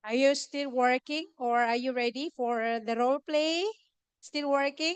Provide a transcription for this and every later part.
Are you still working or are you ready for the role play? Still working?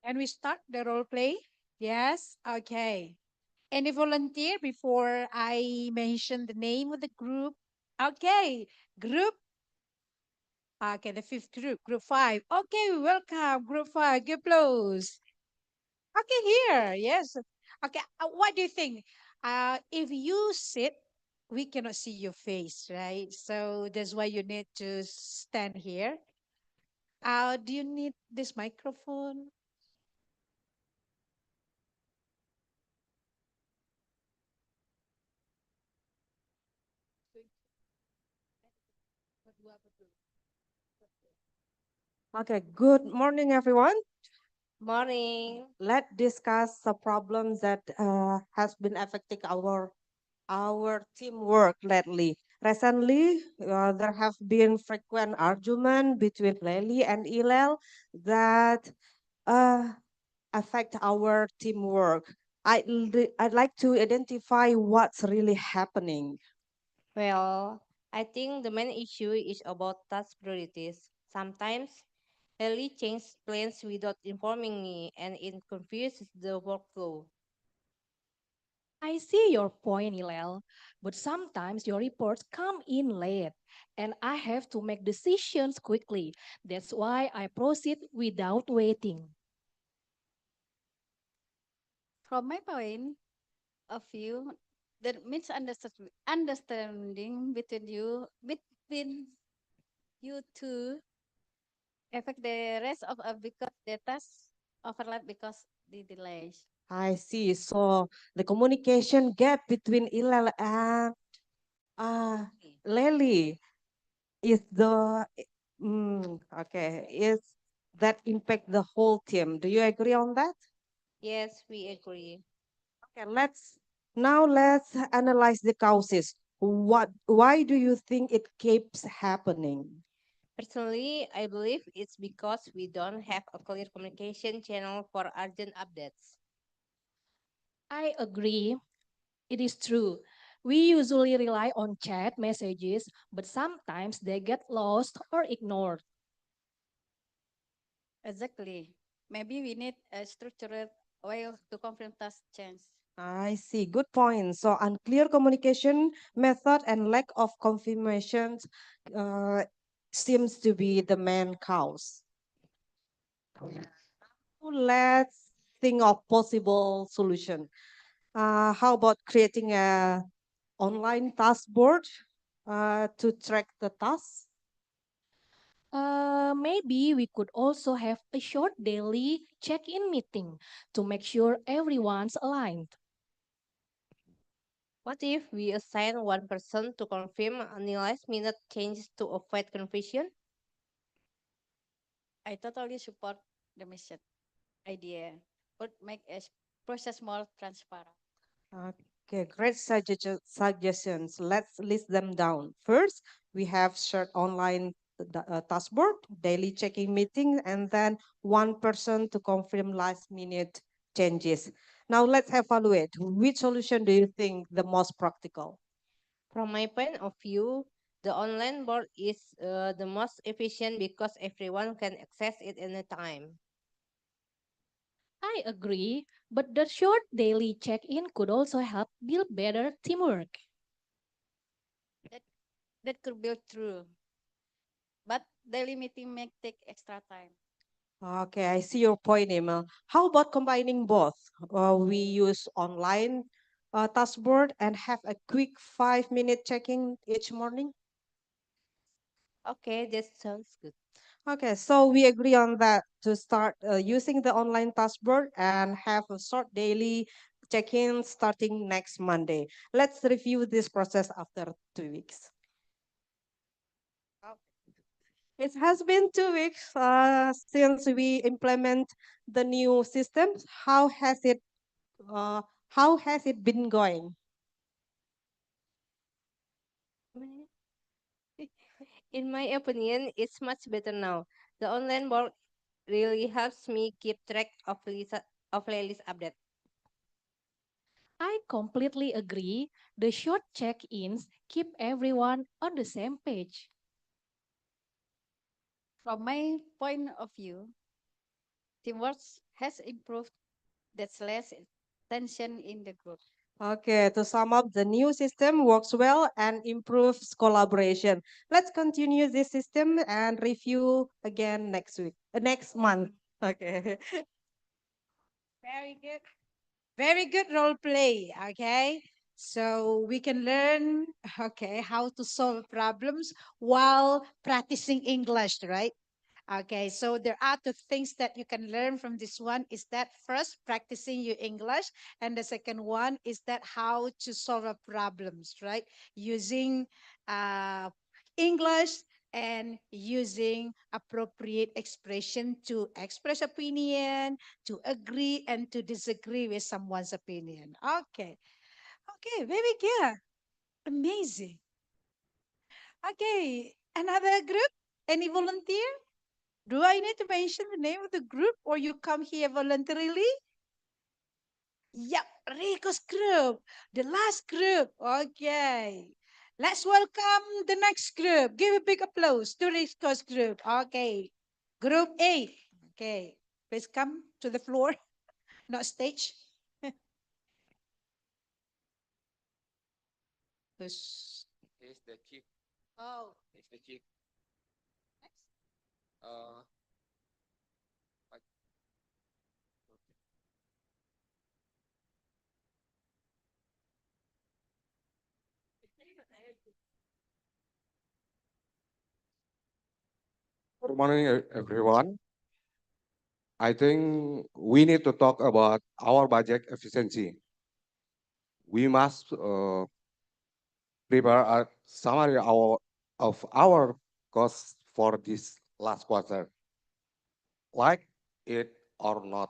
Can we start the role play? Yes? Okay. Any volunteer before I mention the name of the group? Okay. Group. Okay, the fifth group, group five. Okay, welcome, group five. Give applause. Okay, here. Yes. Okay. What do you think? If you sit, we cannot see your face, right? So that's why you need to stand here. Do you need this microphone? Okay, good morning, everyone. Morning. Let's discuss the problems that has been affecting our teamwork lately. Recently, there have been frequent argument between Lely and Ilel that uh, affect our teamwork. I'd like to identify what's really happening. Well, I think the main issue is about task priorities. Sometimes Ellie changes plans without informing me and it confuses the workflow. I see your point, Ilel, but sometimes your reports come in late and I have to make decisions quickly. That's why I proceed without waiting. From my point of view, the misunderstanding between you two affect the rest of because the tasks overlap because the delays. I see. So the communication gap between Ilel and Lely is okay, is that impact the whole team. Do you agree on that? Yes, we agree. Okay, let's analyze the causes. Why do you think it keeps happening? Personally, I believe it's because we don't have a clear communication channel for urgent updates. I agree, it is true. We usually rely on chat messages, but sometimes they get lost or ignored. Exactly. Maybe we need a structured way to confirm task change. I see. Good point. So unclear communication method and lack of confirmations uh, seems to be the main cause. Let's think of possible solution. How about creating a online task board to track the tasks? Maybe we could also have a short daily check in meeting to make sure everyone's aligned. What if we assign one person to confirm any last minute changes to avoid confusion? I totally support the mission idea, but make a process more transparent. Okay, great suggestions. Let's list them down. First, we have shared online task board, daily checking meeting, and then one person to confirm last minute changes. Now let's evaluate which solution do you think the most practical? From my point of view, the online board is the most efficient because everyone can access it anytime. I agree, but the short daily check in could also help build better teamwork. That that could be true, but daily meeting may take extra time. Okay, I see your point, Emil. How about combining both? We use online task board and have a quick 5 minute checking each morning. Okay, that sounds good. Okay, so we agree on that to start using the online task board and have a short daily check-in starting next Monday. Let's review this process after 2 weeks. It has been 2 weeks since we implement the new system. How has it uh, how has it been going? In my opinion, it's much better now. The online board really helps me keep track of playlist update. I completely agree. The short check ins keep everyone on the same page. From my point of view, teamwork has improved. That's less tension in the group. Okay, to sum up, the new system works well and improves collaboration. Let's continue this system and review again next week, next month. Okay. Very good. Very good role play. Okay. So we can learn, okay, how to solve problems while practicing English, right? Okay, so there are two things that you can learn from this one is that first practicing your English, and the second one is that how to solve a problems, right? Using uh, English and using appropriate expression to express opinion, to agree and to disagree with someone's opinion. Okay, okay, very good, amazing. Okay, another group, any volunteer? Do I need to mention the name of the group or you come here voluntarily? Yep, Rico's group, the last group. Okay. Let's welcome the next group. Give a big applause to Rico's group. Okay. Group A. Okay. Please come to the floor, not stage. Who's- He's the chief. Oh, He's the chief. next. Uh, like, good morning, everyone. I think we need to talk about our budget efficiency. We must prepare a summary of our costs for this last quarter. Like it or not,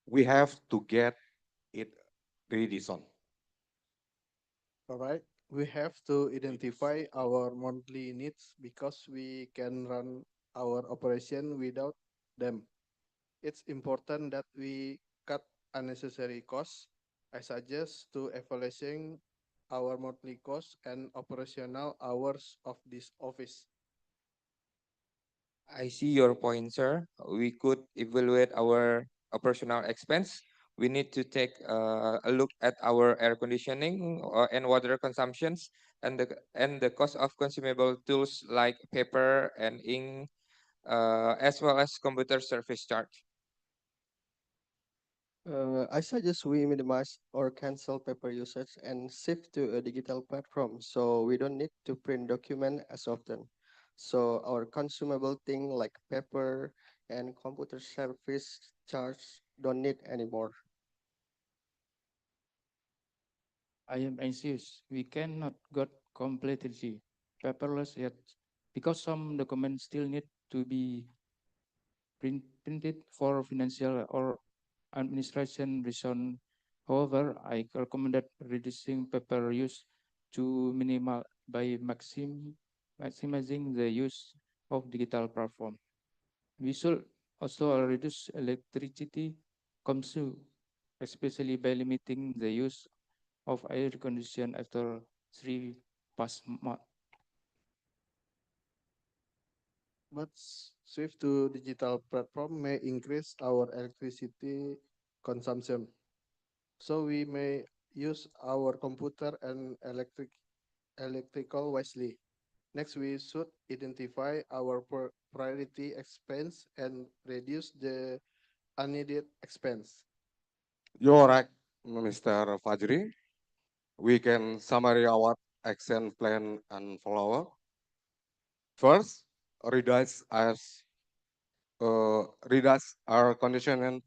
we have to get it ready soon. All right. We have to identify our monthly needs because we can run our operation without them. It's important that we cut unnecessary costs. I suggest to evaluating our monthly costs and operational hours of this office. I see your point, sir. We could evaluate our operational expense. We need to take a look at our air conditioning and water consumptions and the cost of consumable tools like paper and ink, as well as computer service charge. I suggest we minimize or cancel paper usage and shift to a digital platform so we don't need to print document as often. So our consumable thing like paper and computer service charge don't need anymore. I am anxious. We cannot go completely paperless yet because some documents still need to be printed for financial or administration reason. However, I recommended reducing paper use to minimal by maximizing the use of digital platform. We should also reduce electricity consumption, especially by limiting the use of air condition after 3 past month. But shift to digital platform may increase our electricity consumption. So we may use our computer and electrical wisely. Next, we should identify our priority expense and reduce the unneeded expense. You're right, Mr. Fajri. We can summary our action plan and follow. First, reduce as reduce our conditioning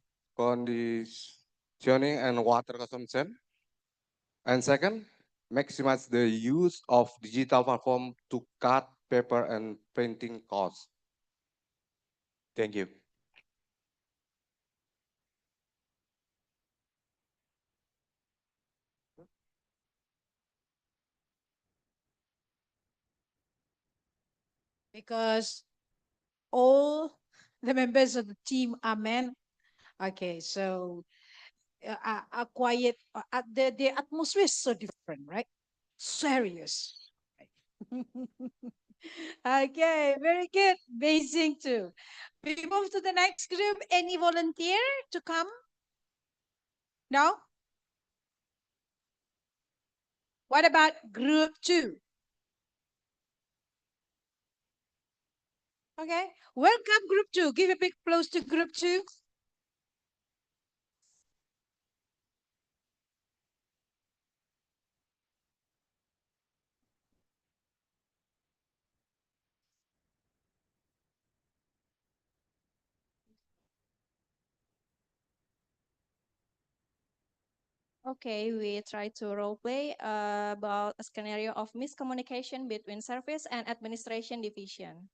and water consumption. And second, maximize the use of digital platform to cut paper and printing costs. Thank you. Because all the members of the team are men. Okay, so are quiet. The atmosphere is so different, right? Serious. Right? Okay, very good. Amazing too. We move to the next group. Any volunteer to come? No? What about group two? Okay. Welcome, group two. Give a big applause to group two. Okay, we try to role play about a scenario of miscommunication between service and administration division.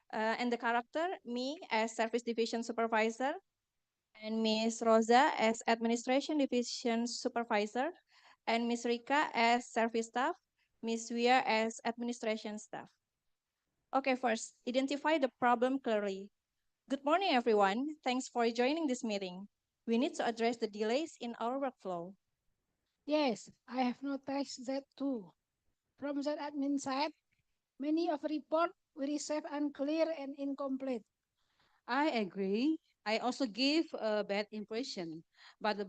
And the character, me as service division supervisor, and Miss Rosa as administration division supervisor, and Miss Rika as service staff, Miss Wia as administration staff. Okay, first, identify the problem clearly. Good morning, everyone. Thanks for joining this meeting. We need to address the delays in our workflow. Yes, I have noticed that too. From the admin side, many of report we receive unclear and incomplete. I agree. I also give a bad impression but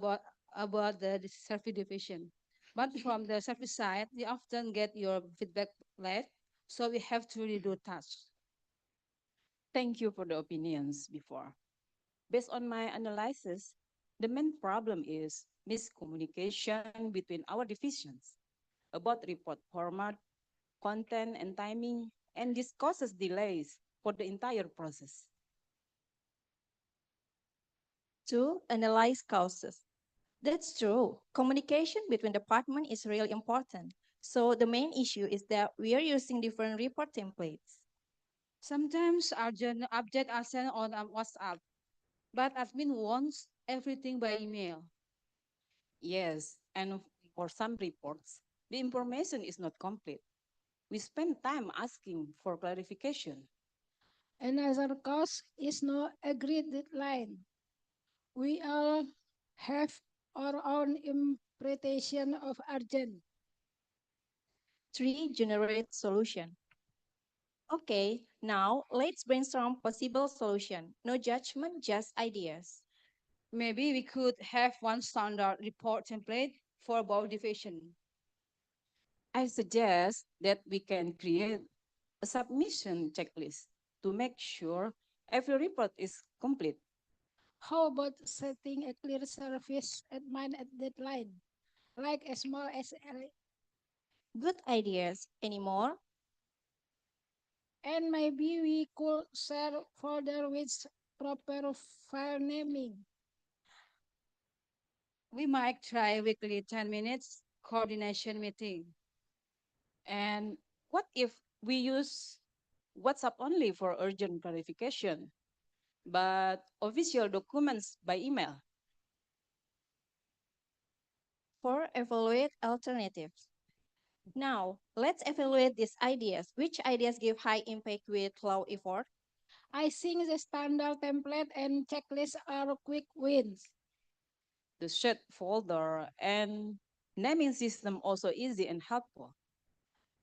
about the service division. But from the service side, we often get your feedback late, so we have to redo tasks. Thank you for the opinions before. Based on my analysis, the main problem is miscommunication between our divisions about report format, content, and timing, and this causes delays for the entire process. Two, analyze causes. That's true. Communication between departments is really important. So the main issue is that we are using different report templates. Sometimes urgent updates are sent on WhatsApp, but admin wants everything by email. Yes, and for some reports, the information is not complete. We spend time asking for clarification. Another cause is no agreed deadline. We all have our own interpretation of urgent. Three, generate solution. Okay, now let's brainstorm possible solution. No judgment, just ideas. Maybe we could have one standard report template for both division. I suggest that we can create a submission checklist to make sure every report is complete. How about setting a clear service admin at deadline, like as small as Good ideas. Any more? and maybe we could share folder with proper file naming. We might try weekly 10 minutes coordination meeting. And what if we use WhatsApp only for urgent clarification, but official documents by email? Four, evaluate alternatives. Now, let's evaluate these ideas. Which ideas give high impact with low effort? I think the standard template and checklist are quick wins. The shared folder and naming system also easy and helpful.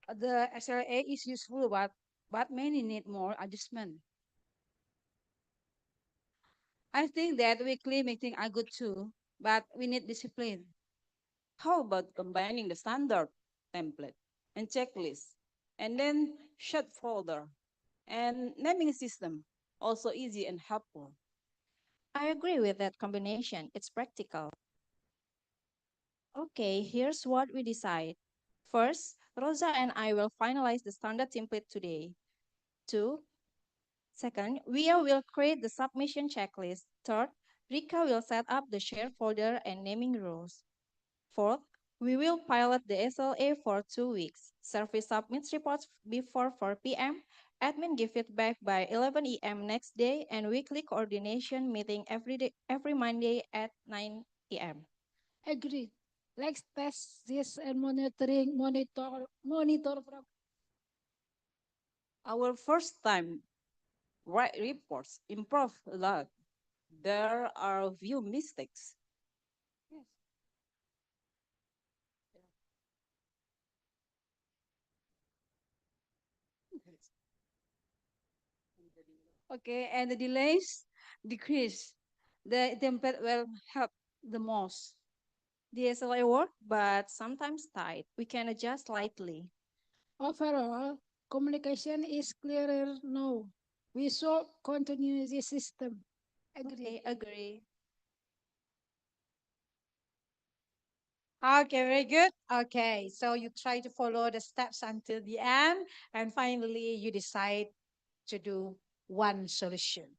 The SLA is useful, but many need more adjustment. I think that weekly meeting are good too, but we need discipline. How about combining the standard template and checklist, and then shared folder and naming system, also easy and helpful. I agree with that combination. It's practical. Okay, here's what we decide. First, Rosa and I will finalize the standard template today. Two, second, Via will create the submission checklist. Third, Rika will set up the share folder and naming rules. Fourth, we will pilot the SLA for 2 weeks. Service submits reports before 4 p.m. Admin give feedback by 11 a.m. next day, and weekly coordination meeting every Monday at 9 a.m. Agreed. Let's test this and monitor Our first time write reports improve a lot. There are few mistakes. Okay, and the delays decrease. The template will help the most. The SLA work, but sometimes tight. We can adjust slightly. Overall, communication is clearer now. We solve continuity system. Agree. Okay, agree. Okay, very good. Okay, so you try to follow the steps until the end, and finally you decide to do one solution.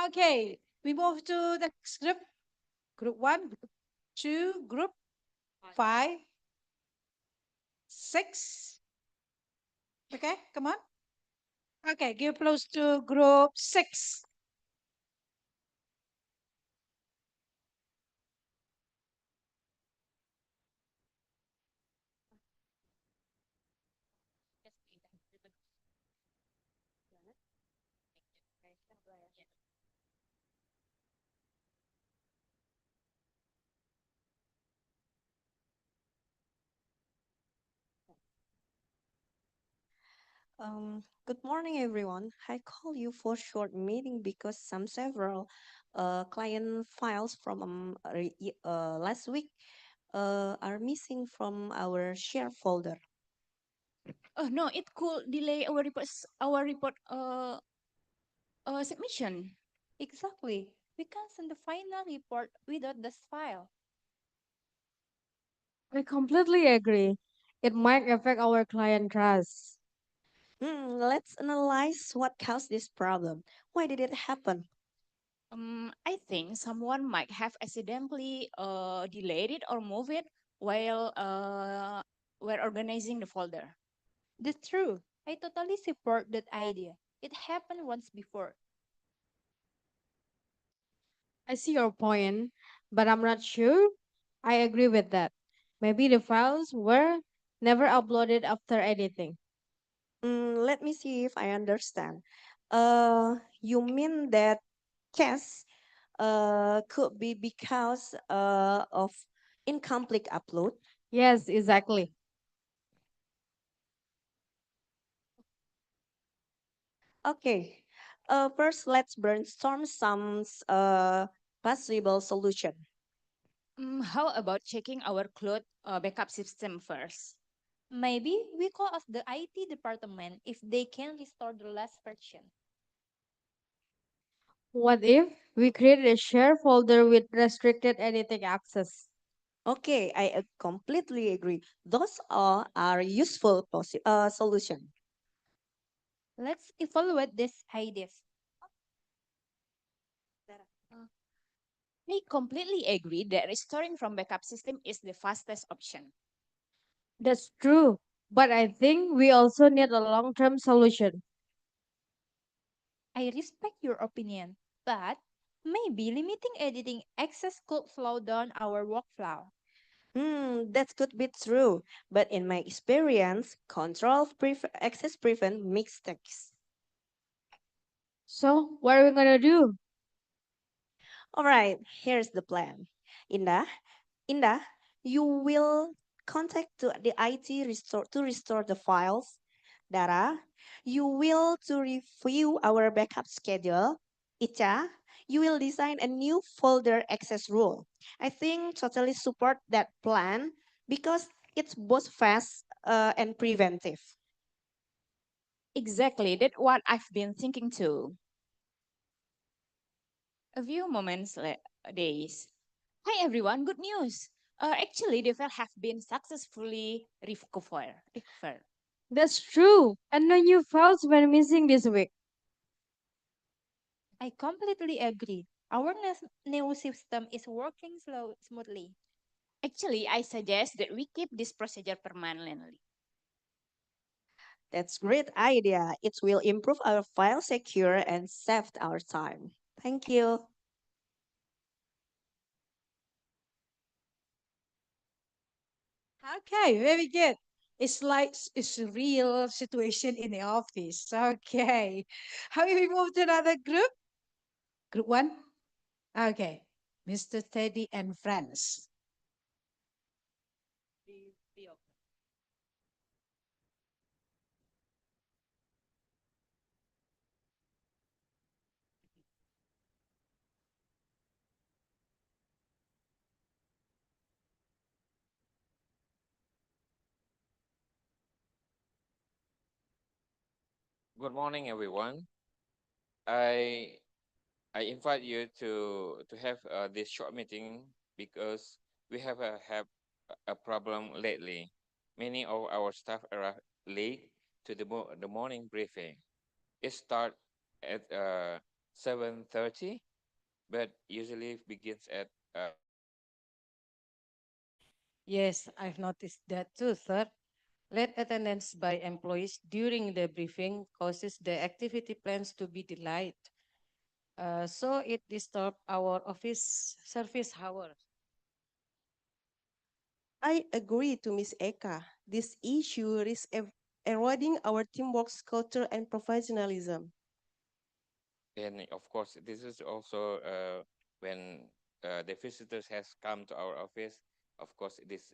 Okay, we move to the next group. Group one, group two, group five, six. Okay, come on. Okay, give close to group six. Good morning, everyone. I call you for short meeting because some several client files from last week are missing from our share folder. Oh no, it could delay our report submission. Exactly. We can send the final report without this file. I completely agree. It might affect our client trust. Let's analyze what caused this problem. Why did it happen? I think someone might have accidentally delayed it or moved it while we're organizing the folder. That's true. I totally support that idea. It happened once before. I see your point, but I'm not sure I agree with that. Maybe the files were never uploaded after editing. Let me see if I understand. You mean that case could be because of incomplete upload? Yes, exactly. Okay. First, let's brainstorm some possible solution. How about checking our cloud backup system first? Maybe we call up the IT department if they can restore the last version. What if we created a share folder with restricted editing access? Okay, I completely agree. Those are useful solution. Let's evaluate these ideas. I completely agree that restoring from backup system is the fastest option. That's true. But I think we also need a long term solution. I respect your opinion, but maybe limiting editing access could slow down our workflow. That could be true, but in my experience, access prevent mistakes. So, what are we gonna do? All right, here's the plan. Indah, Indah, you will contact the IT to restore the files. Dara, you will to review our backup schedule. Icha, you will design a new folder access rule. I think totally support that plan because it's both fast and preventive. Exactly, that's what I've been thinking too. A few days. Hi everyone, good news. Actually, the file have been successfully recovered. That's true. And no new files were missing this week. I completely agree. Our new system is working smoothly. Actually, I suggest that we keep this procedure permanently. That's great idea. It will improve our file secure and save our time. Thank you. Okay, very good. It's like it's a real situation in the office. Okay. How we move to another group? Group one? Okay. Mr. Teddy and friends. Good morning, everyone. I I invite you to have this short meeting because we have a problem lately. Many of our staff arrive late to the morning briefing. It starts at 7:30, but usually begins at 8:30. Yes, I've noticed that too, sir. Late attendance by employees during the briefing causes the activity plans to be delayed. So it disturbs our office service hours. I agree to Ms. Eka. This issue risks eroding our teamwork culture and professionalism. And of course, this is also when the visitors has come to our office. Of course, this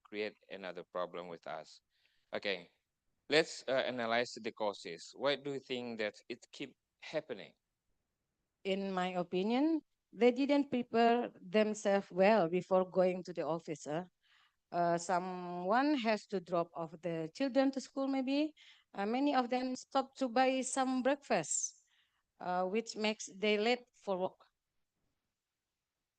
create another problem with us. Okay, let's analyze the causes. Why do you think that it keep happening? In my opinion, they didn't prepare themselves well before going to the office. Someone has to drop off the children to school, maybe. Many of them stop to buy some breakfast, which makes they late for work.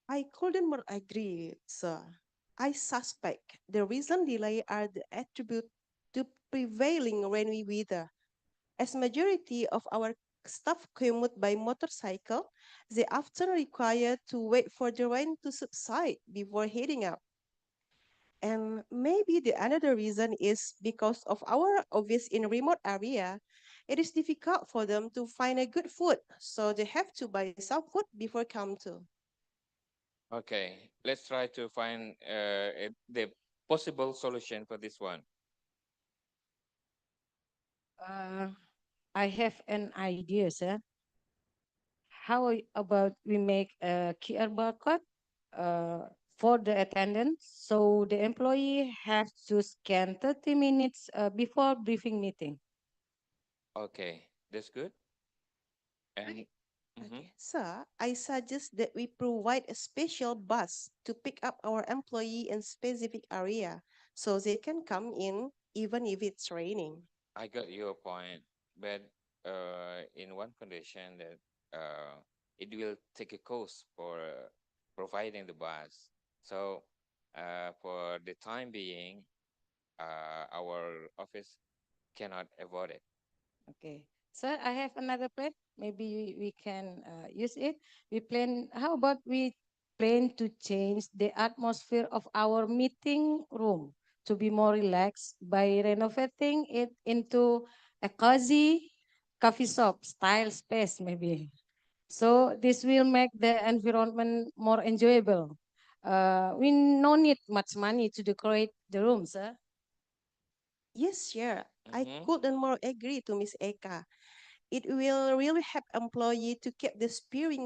I couldn't more agree, sir. I suspect the reason delay are the attribute to prevailing rainy weather. As majority of our staff commute by motorcycle, they often require to wait for the rain to subside before heading out. And maybe the another reason is because of our office in remote area, it is difficult for them to find a good food, so they have to buy some food before come to. Okay, let's try to find the possible solution for this one. Uh, I have an idea, sir. How about we make a QR barcode for the attendance so the employee has to scan 30 minutes before briefing meeting? Okay, that's good. And mhm. Okay, so I suggest that we provide a special bus to pick up our employee in specific area so they can come in even if it's raining. I got your point, but in one condition that it will take a cost for providing the bus. So for the time being, our office cannot avoid it. Okay. Sir, I have another plan. Maybe we can use it. We plan, how about we plan to change the atmosphere of our meeting room to be more relaxed by renovating it into a cozy coffee shop style space, maybe. So this will make the environment more enjoyable. We no need much money to decorate the room, sir. Yes, sure. I Mm-hmm. couldn't more agree to Miss Eka. It will really help employee to keep the spirit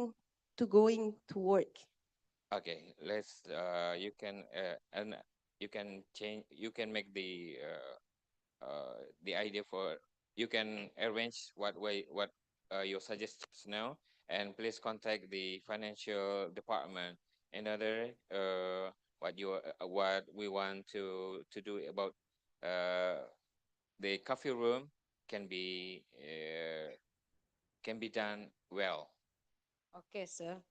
to going to work. Okay, let's you can change you can make the idea for you can arrange what your suggestions now, and please contact the financial department in order what we want to do about uh, the coffee room can be done well. Okay, sir.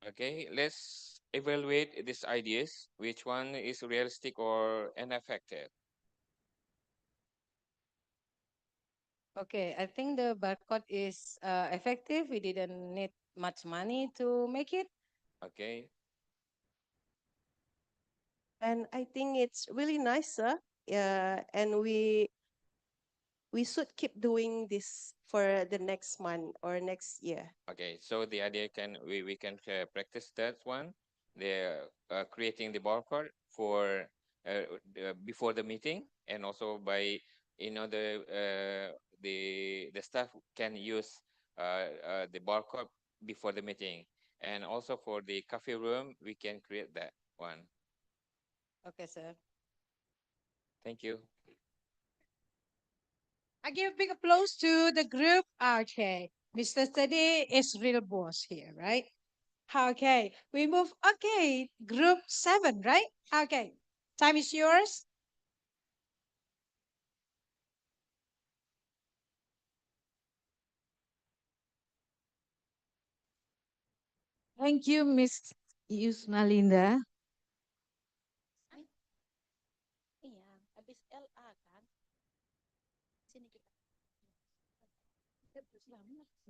Okay, let's evaluate these ideas. Which one is realistic or ineffective? Okay, I think the barcode is effective. We didn't need much money to make it. Okay. And I think it's really nice, sir. And we should keep doing this for the next month or next year. Okay, so the idea we can practice that one, the creating the barcode for before the meeting, and also by the staff can use the barcode before the meeting, and also for the coffee room we can create that one. Okay, sir. Thank you. I give big applause to the group. Okay. Mr. Steady is real boss here, right? Okay. We move. Okay. Group 7, right? Okay. Time is yours. Thank you, Miss Yusnalinda. Iya, habis LA kan. Sini kita.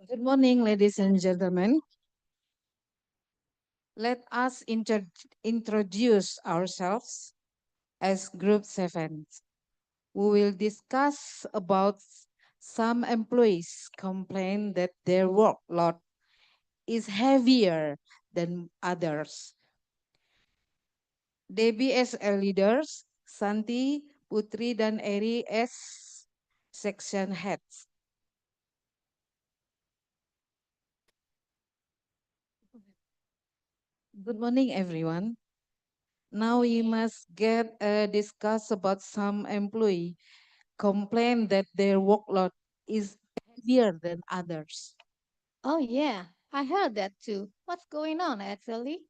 Good morning, ladies and gentlemen. Let us introduce ourselves as Group 7. We will discuss about some employees complain that their workload is heavier than others. Debbie as a leaders, Santi, Putri, dan Eri as section heads. Good morning, everyone. Now we must get discuss about some employee complain that their workload is heavier than others. Oh, yeah, I heard that too. What's going on, actually?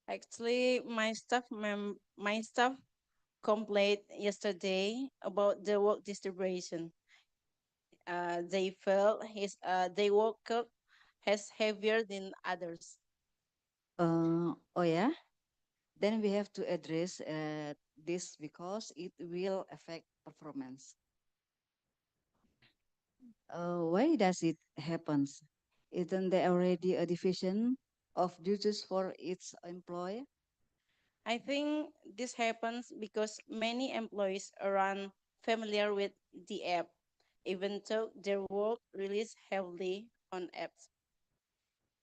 Actually, my staff complained yesterday about the work distribution. They felt their workload has heavier than others. Oh yeah, then we have to address this because it will affect performance. Why does it happens? Isn't there already a division of duties for each employee? I think this happens because many employees are unfamiliar with the app, even though their work relies heavily on apps.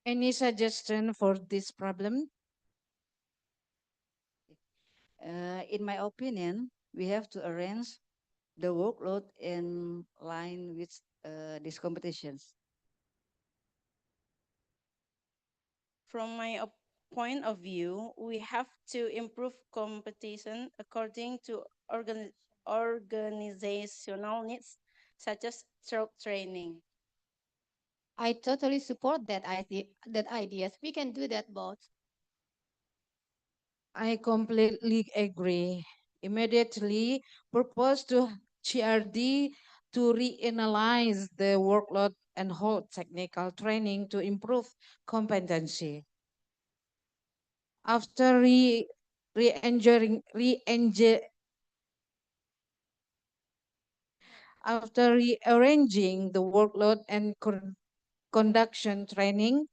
Any suggestion for this problem? In my opinion, we have to arrange the workload in line with these competitions. From my point of view, we have to improve competition according to organizational needs, such as throat training. I totally support that idea. That ideas we can do that, both. I completely agree. Immediately propose to CRD to reanalyze the workload and hold technical training to improve competency. After re-engineering, after rearranging the workload and conduction training,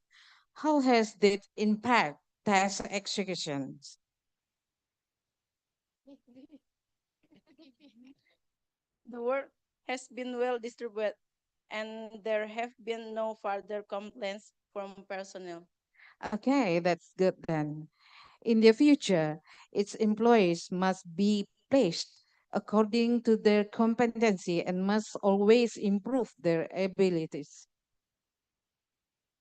how has that impact task executions? The work has been well distributed, and there have been no further complaints from personnel. Okay, that's good then. In the future, its employees must be placed according to their competency and must always improve their abilities.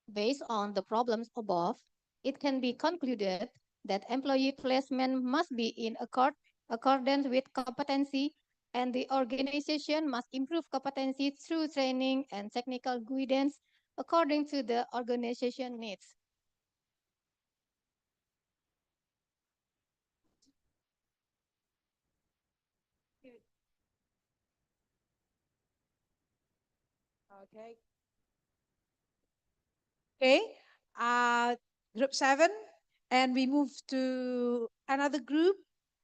Based on the problems above, it can be concluded that employee placement must be in accordance with competency, and the organization must improve competency through training and technical guidance according to the organization needs. Okay. Okay. Group 7. And we move to another group.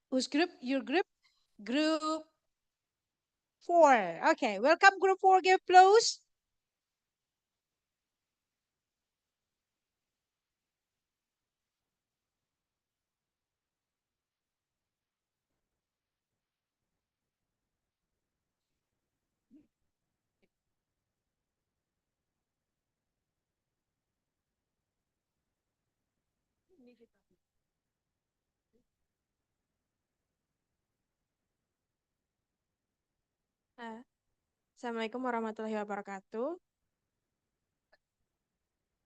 Whose group? Your group? Group 4. Okay. Welcome, group 4. Give applause. Assalamualaikum warahmatullahi wabarakatuh.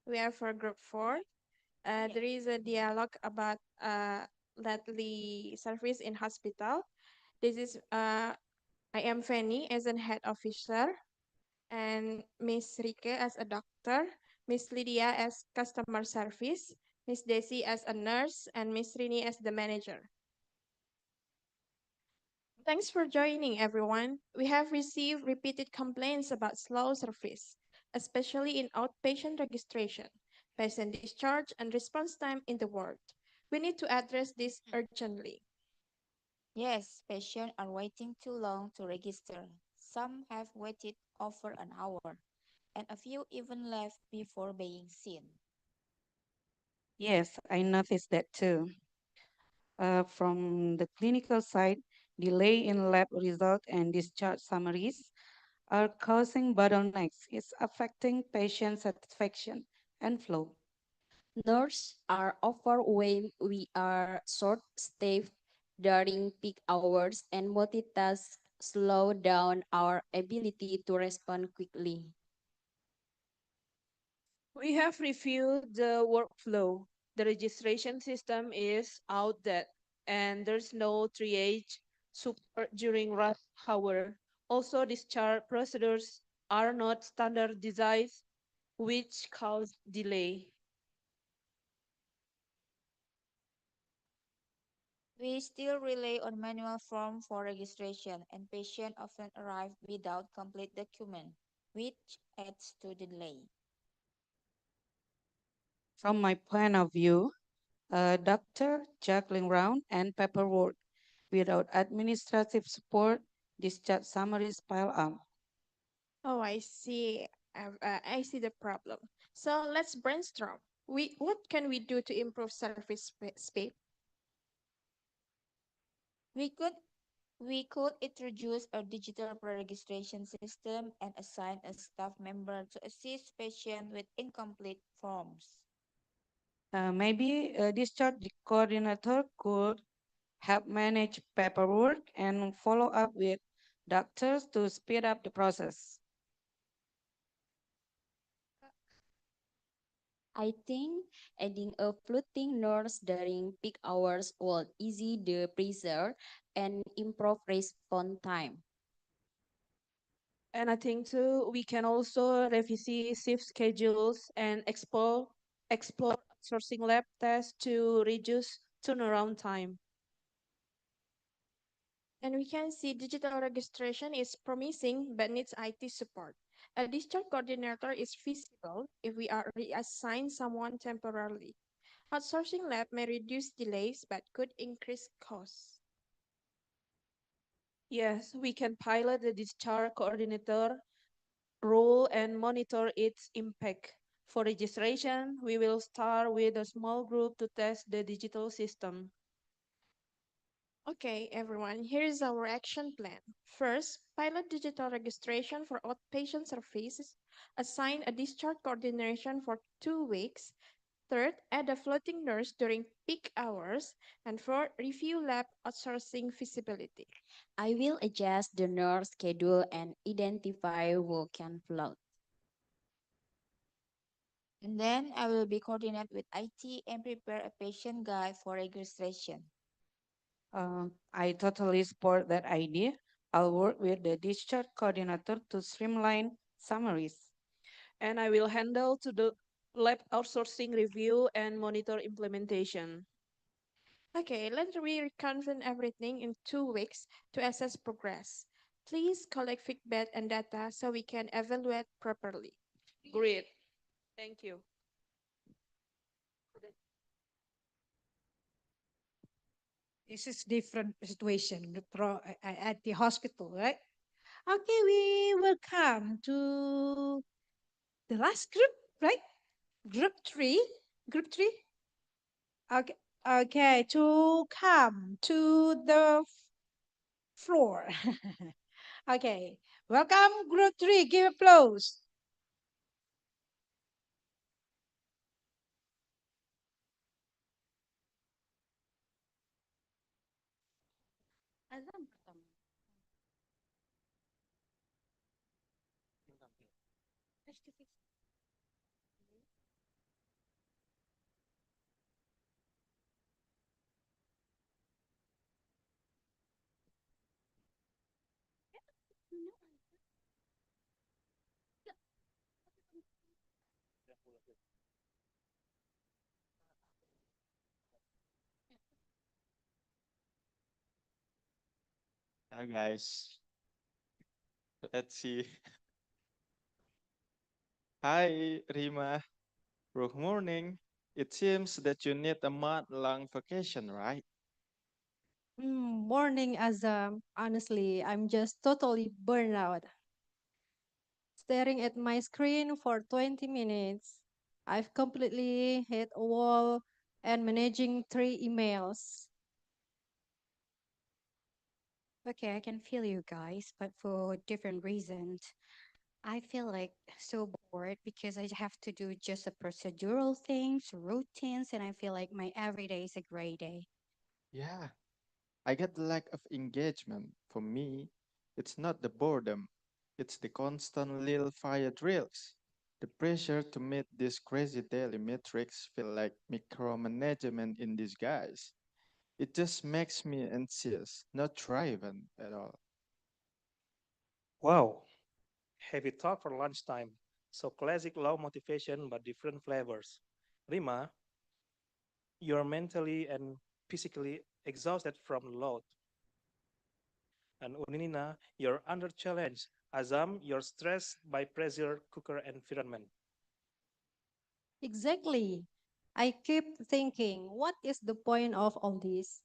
We are for group 4. There is a dialogue about lately service in hospital. This is I am Fanny as an head officer, and Miss Rike as a doctor, Miss Lydia as customer service, Miss Desi as a nurse, and Miss Rini as the manager. Thanks for joining, everyone. We have received repeated complaints about slow service, especially in outpatient registration. patient discharge, and response time in the ward. We need to address this urgently. Yes, patients are waiting too long to register. Some have waited over an hour, and a few even left before being seen. Yes, I noticed that too. From the clinical side, delay in lab result and discharge summaries are causing bottlenecks. It's affecting patient satisfaction and flow. Nurses are overwhelmed. We are short-staffed during peak hours, and multitask slow down our ability to respond quickly. We have reviewed the workflow. The registration system is outdated and there's no triage support during rush hour. Also, discharge procedures are not standardized, which cause delay. We still rely on manual form for registration, and patients often arrive without complete document, which adds to delay. From my point of view, a doctor juggling round and paperwork without administrative support, discharge summaries pile up. Oh, I see. I see the problem. So let's brainstorm. What can we do to improve service speed? We could we could introduce a digital pre-registration system and assign a staff member to assist patients with incomplete forms. Maybe a discharge coordinator could help manage paperwork and follow up with doctors to speed up the process. I think adding a floating nurse during peak hours will ease the pressure and improve response time. And I think too, we can also revisit shift schedules and explore sourcing lab tests to reduce turnaround time. And we can see digital registration is promising but needs IT support. A discharge coordinator is feasible if we are reassign someone temporarily. Outsourcing lab may reduce delays but could increase costs. Yes, we can pilot the discharge coordinator role and monitor its impact. For registration, we will start with a small group to test the digital system. Okay, everyone, here is our action plan. First, pilot digital registration for outpatient services. Assign a discharge coordination for 2 weeks. Third, add a floating nurse during peak hours. And fourth, review lab outsourcing feasibility. I will adjust the nurse schedule and identify who can float. And then I will be coordinate with IT and prepare a patient guide for registration. I totally support that idea. I'll work with the discharge coordinator to streamline summaries. And I will handle to the lab outsourcing review and monitor implementation. Okay, let's reconvene everything in 2 weeks to assess progress. Please collect feedback and data so we can evaluate properly. Great. Thank you. This is different situation at the hospital, right? Okay, we will come to the last group, right? Group three. Group three. Okay, okay, to come to the floor. Okay, welcome, group three. Give applause. Azam pertama. Hi guys, let's see. Hi Rima. Good morning. It seems that you need a month-long vacation, right? Morning, Azam. Honestly, I'm just totally burned out. Staring at my screen for 20 minutes. I've completely hit a wall and managing 3 emails. Okay, I can feel you guys, but for different reasons. I feel like so bored because I have to do just the procedural things, routines, and I feel like my everyday is a gray day. Yeah, I get the lack of engagement. For me, it's not the boredom, it's the constant little fire drills. The pressure to meet these crazy daily metrics feel like micromanagement in disguise. It just makes me anxious, not driven at all. Wow, heavy talk for lunchtime. So classic low motivation but different flavors. Rima, you're mentally and physically exhausted from load. And Uninina, you're under challenge. Azam, you're stressed by pressure cooker environment. Exactly. I keep thinking, what is the point of all this?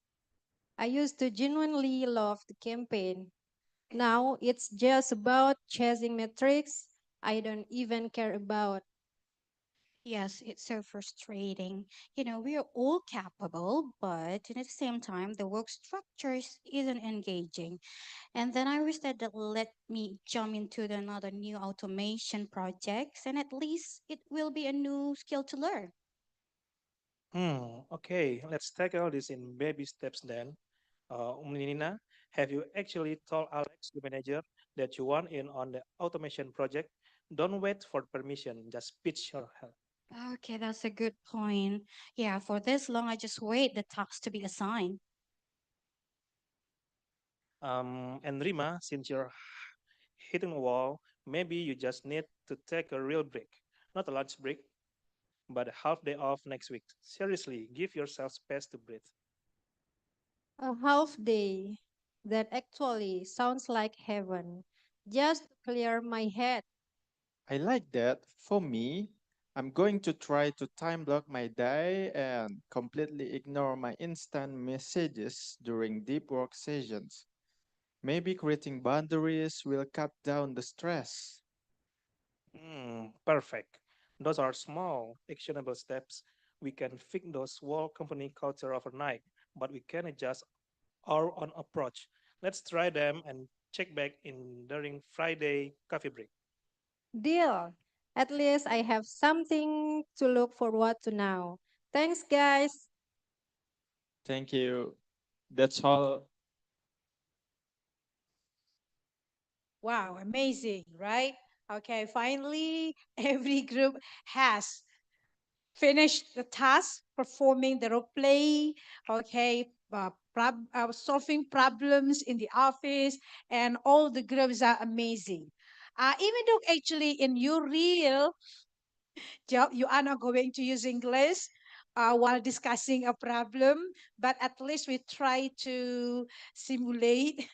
I used to genuinely love the campaign. Now it's just about chasing metrics I don't even care about. Yes, it's so frustrating. We are all capable, but at the same time, the work structures isn't engaging. And then I wish that let me jump into another new automation projects, and at least it will be a new skill to learn. Okay, let's tackle this in baby steps then. Uninina, have you actually told Alex, the manager, that you want in on the automation project? Don't wait for permission, just pitch your help. Okay, that's a good point. Yeah, for this long, I just wait the task to be assigned. And Rima, since you're hitting a wall, maybe you just need to take a real break. Not a lunch break, but a half day off next week. Seriously, give yourself space to breathe. A half day. That actually sounds like heaven. Just to clear my head. I like that. For me, I'm going to try to time block my day and completely ignore my instant messages during deep work sessions. Maybe creating boundaries will cut down the stress. Perfect. Those are small, actionable steps. We can fix those whole company culture overnight, but we can adjust our own approach. Let's try them and check back in during Friday coffee break. Deal. At least I have something to look forward to now. Thanks, guys. Thank you. That's all. Wow, amazing, right? Okay, finally, every group has finished the task, performing the role play, okay, solving problems in the office, and all the groups are amazing. Even though actually in your real job, you are not going to use English while discussing a problem, but at least we try to simulate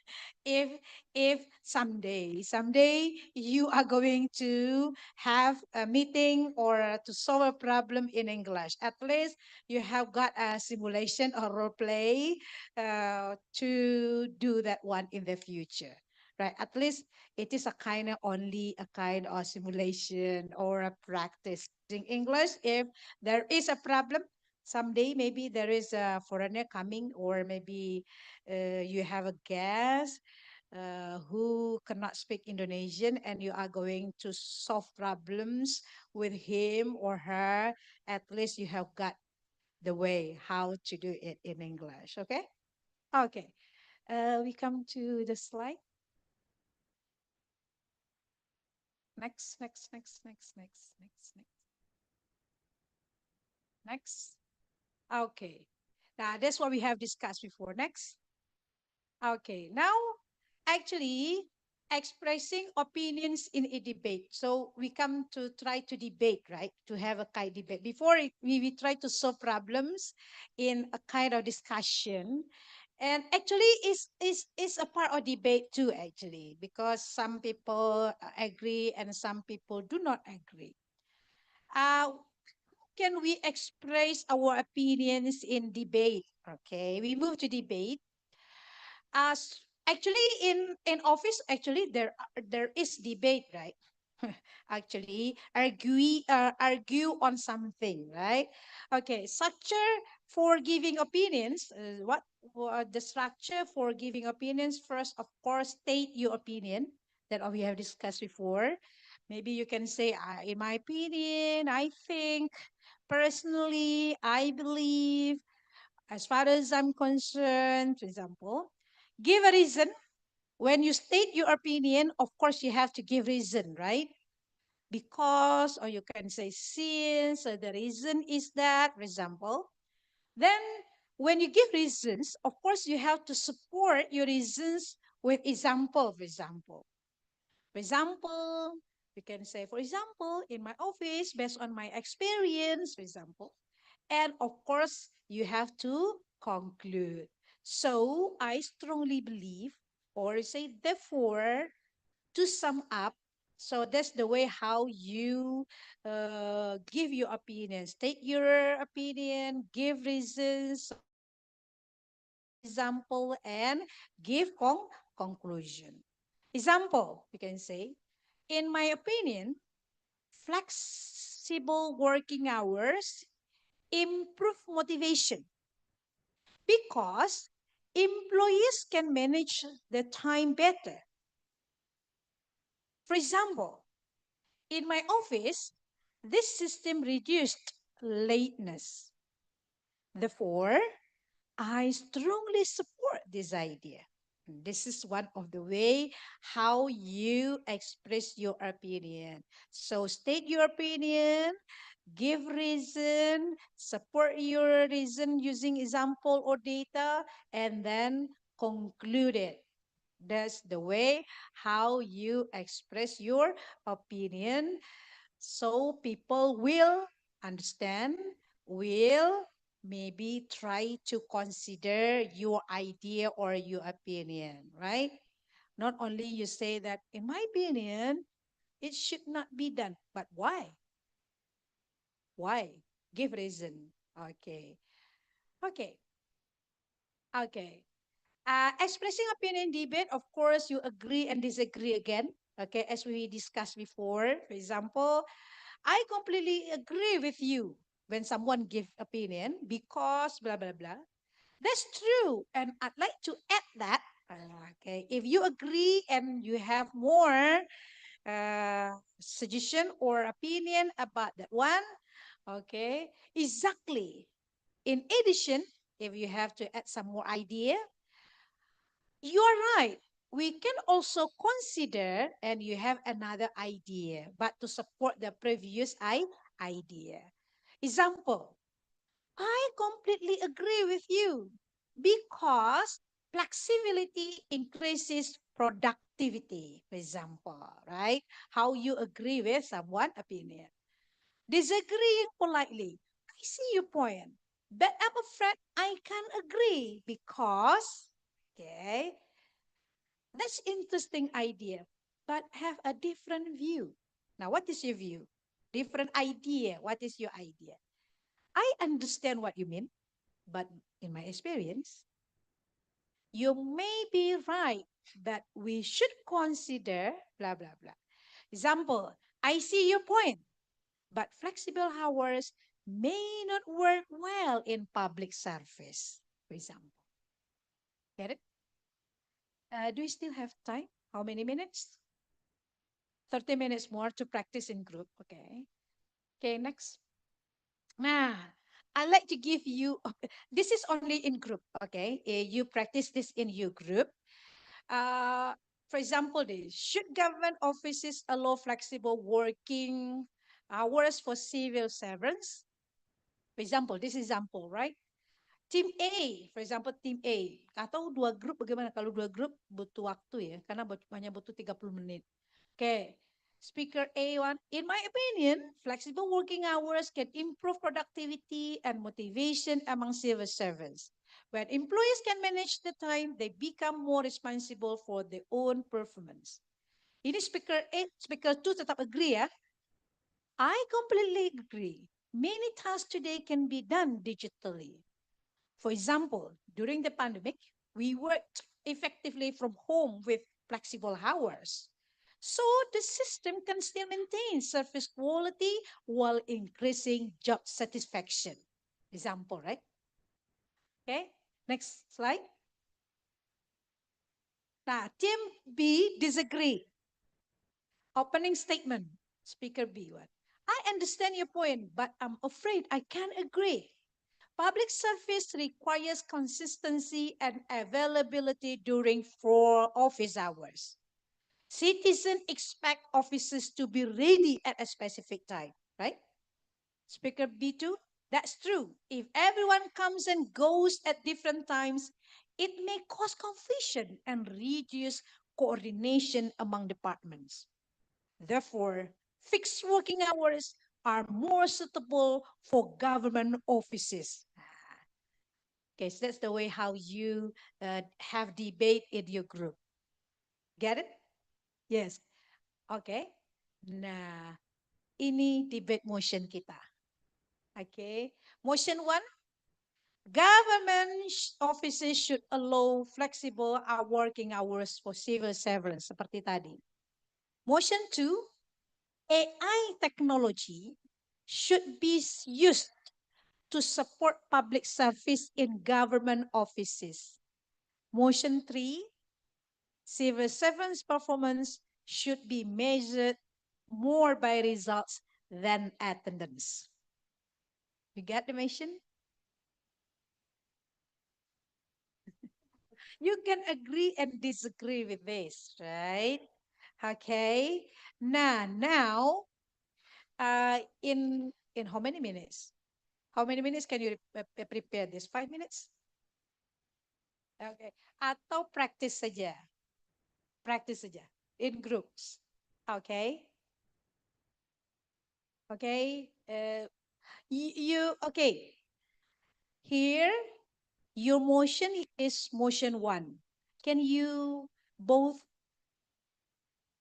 if someday you are going to have a meeting or to solve a problem in English. At least you have got a simulation or role play to do that one in the future. Right, at least it is a kind of only a kind of simulation or a practice in English. If there is a problem, someday maybe there is a foreigner coming, or maybe you have a guest who cannot speak Indonesian, and you are going to solve problems with him or her. At least you have got the way how to do it in English. Okay. Okay. We come to the slide. Next. Next. Okay. Now that's what we have discussed before. Next. Okay. Now, actually, expressing opinions in a debate. So we come to try to debate, right? To have a kind of debate. Before we try to solve problems in a kind of discussion. And actually, is a part of debate too, actually, because some people agree and some people do not agree. Uh, can we express our opinions in debate? Okay, we move to debate. As actually in office, actually there is debate, right? Actually, argue on something, right? Okay, structure for giving opinions. What the structure for giving opinions? First, of course, state your opinion that we have discussed before. Maybe you can say, in my opinion, I think, personally, I believe, as far as I'm concerned, for example, give a reason. When you state your opinion, of course, you have to give reason, right? Because, or you can say since, or the reason is that, for example. Then, when you give reasons, of course, you have to support your reasons with example, for example. For example, you can say, for example, in my office, based on my experience, for example. And of course, you have to conclude. So I strongly believe, or say, therefore, to sum up, so that's the way how you give your opinion. State your opinion, give reasons, support with example, and give conclusion. Example, you can say, in my opinion, flexible working hours improve motivation because employees can manage their time better. For example, in my office, this system reduced lateness. Therefore, I strongly support this idea. This is one of the way how you express your opinion. So state your opinion, give reason, support your reason using example or data, and then conclude it. That's the way how you express your opinion, so people will understand, will maybe try to consider your idea or your opinion, right? Not only you say that, in my opinion, it should not be done, but why? Why? Give reason. Okay. Okay. Okay. Expressing opinion debate, of course, you agree and disagree again. Okay, as we discussed before. For example, I completely agree with you when someone give opinion because blah blah blah. That's true, and I'd like to add that. Okay, if you agree and you have more suggestion or opinion about that one, okay, exactly. In addition, if you have to add some more idea, you are right. We can also consider, and you have another idea, but to support the previous idea. Example, I completely agree with you because flexibility increases productivity, for example, right? How you agree with someone opinion. Disagreeing politely, I see your point, but I'm afraid I can't agree because, okay, that's interesting idea, but have a different view. Now, what is your view? Different idea. What is your idea? I understand what you mean, but in my experience, you may be right that we should consider blah blah blah. Example, I see your point, but flexible hours may not work well in public service, for example. Get it? Do you still have time? How many minutes? 30 minutes more to practice in group. Okay. Okay, next. Nah, I like to give you, this is only in group. Okay. You practice this in your group. Uh, for example, this should government offices allow flexible working hours for civil servants? For example, this example, right? Team A, for example, Team A. Atau dua grup, bagaimana kalau dua grup butuh waktu ya, karena hanya butuh 30 menit. Okay. Speaker A1, in my opinion, flexible working hours can improve productivity and motivation among civil servants. When employees can manage the time, they become more responsible for their own performance. Ini speaker A, speaker 2 tetap agree ya. I completely agree. Many tasks today can be done digitally. For example, during the pandemic, we worked effectively from home with flexible hours. So the system can still maintain service quality while increasing job satisfaction. Example, right? Okay, next slide. Now, team B disagree. Opening statement, speaker B. What? I understand your point, but I'm afraid I can't agree. Public service requires consistency and availability during 4 office hours. Citizens expect offices to be ready at a specific time, right? Speaker B2, that's true. If everyone comes and goes at different times, it may cause confusion and reduce coordination among departments. Therefore, fixed working hours are more suitable for government offices. Okay, so that's the way how you have debate in your group. Get it? Yes. Okay. Nah, ini debate motion kita. Okay. Motion one, government offices should allow flexible working hours for civil servants seperti tadi. Motion two, AI technology should be used to support public service in government offices. Motion three, civil servants' performance should be measured more by results than attendance. You get the mission? You can agree and disagree with this, right? Okay. Now, in how many minutes? How many minutes can you prepare this? 5 minutes? Okay. Atau practice saja. Practice saja in groups. Okay. Okay. You okay. Here, your motion is motion one. Can you both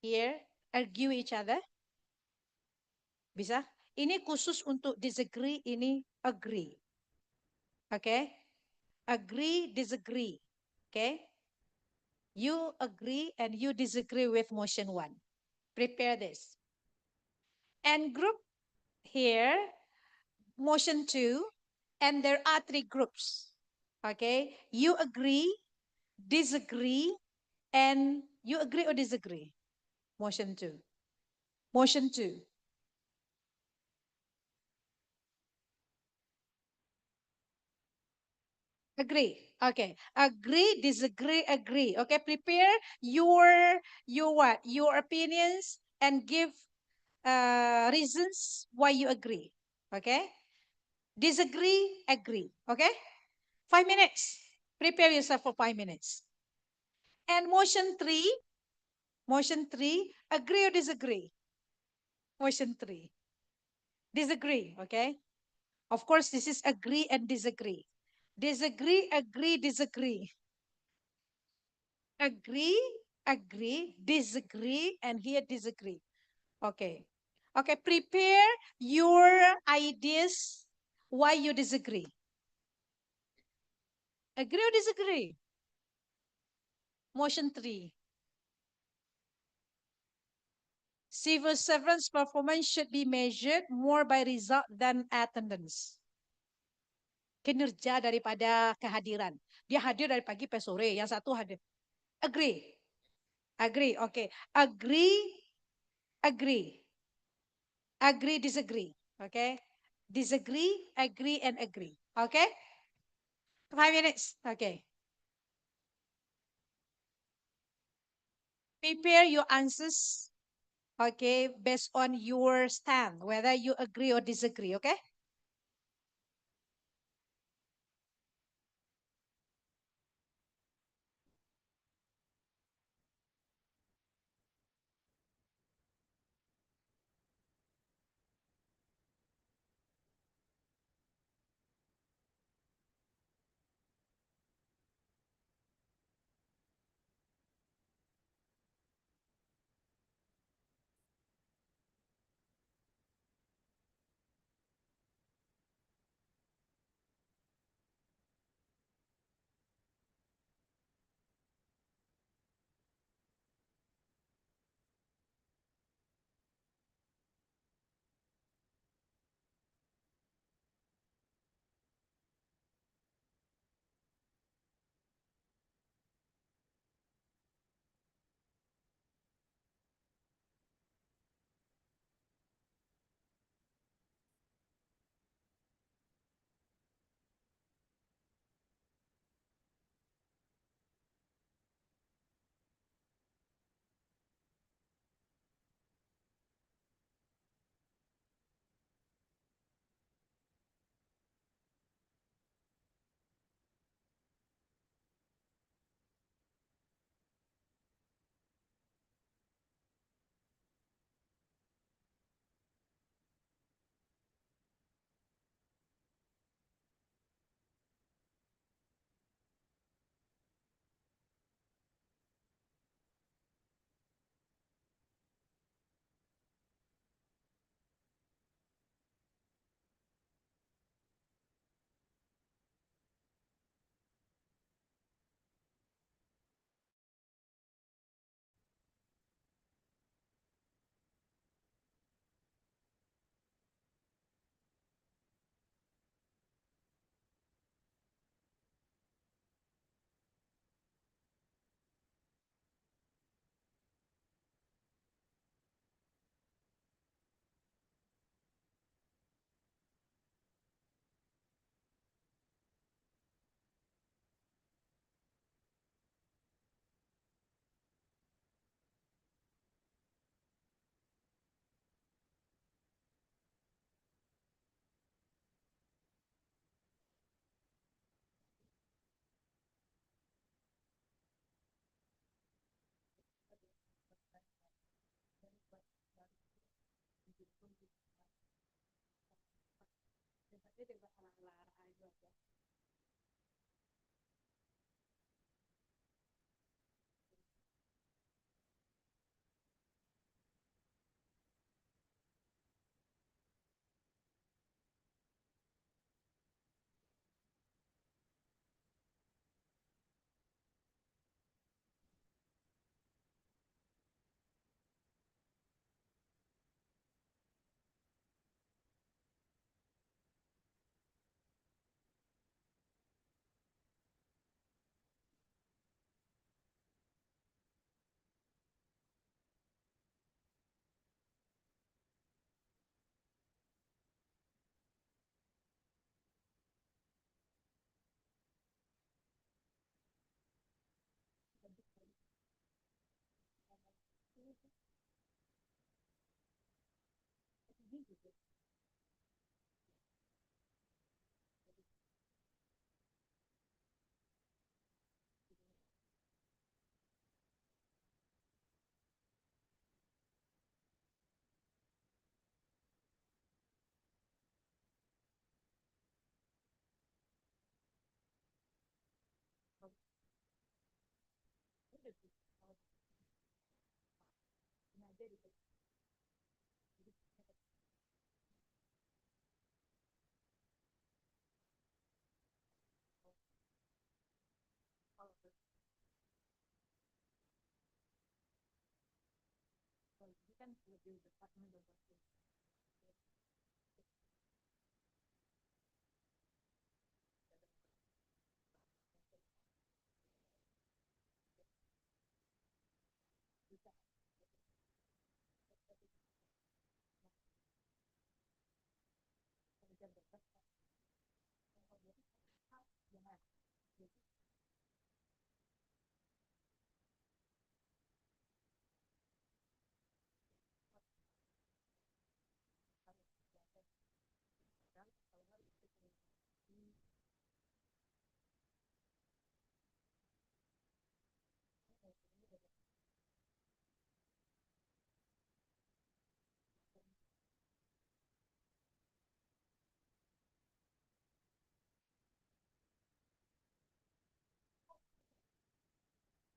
here argue each other? Bisa? Ini khusus untuk disagree, ini agree. Okay? Agree, disagree. Okay? You agree and you disagree with motion one. Prepare this. And group here, motion two, and there are three groups. Okay? You agree, disagree, and you agree or disagree? Motion two. Motion two. Agree. Okay. Agree, disagree, agree. Okay. Prepare your what? Your opinions and give reasons why you agree. Okay. Disagree, agree. Okay. 5 minutes. Prepare yourself for 5 minutes. And motion three, agree or disagree? Motion three. Disagree. Okay. Of course, this is agree and disagree. Disagree, agree, disagree. Agree, agree, disagree, and here disagree. Okay. Okay, prepare your ideas why you disagree. Agree or disagree? Motion three. Civil servants' performance should be measured more by result than attendance. Kinerja daripada kehadiran. Dia hadir dari pagi sampai sore, yang satu hadir. Agree. Agree, okay. Agree, agree. Agree, disagree. Okay. Disagree, agree, and agree. Okay. 5 minutes. Okay. Prepare your answers. Okay. Based on your stand, whether you agree or disagree. Okay.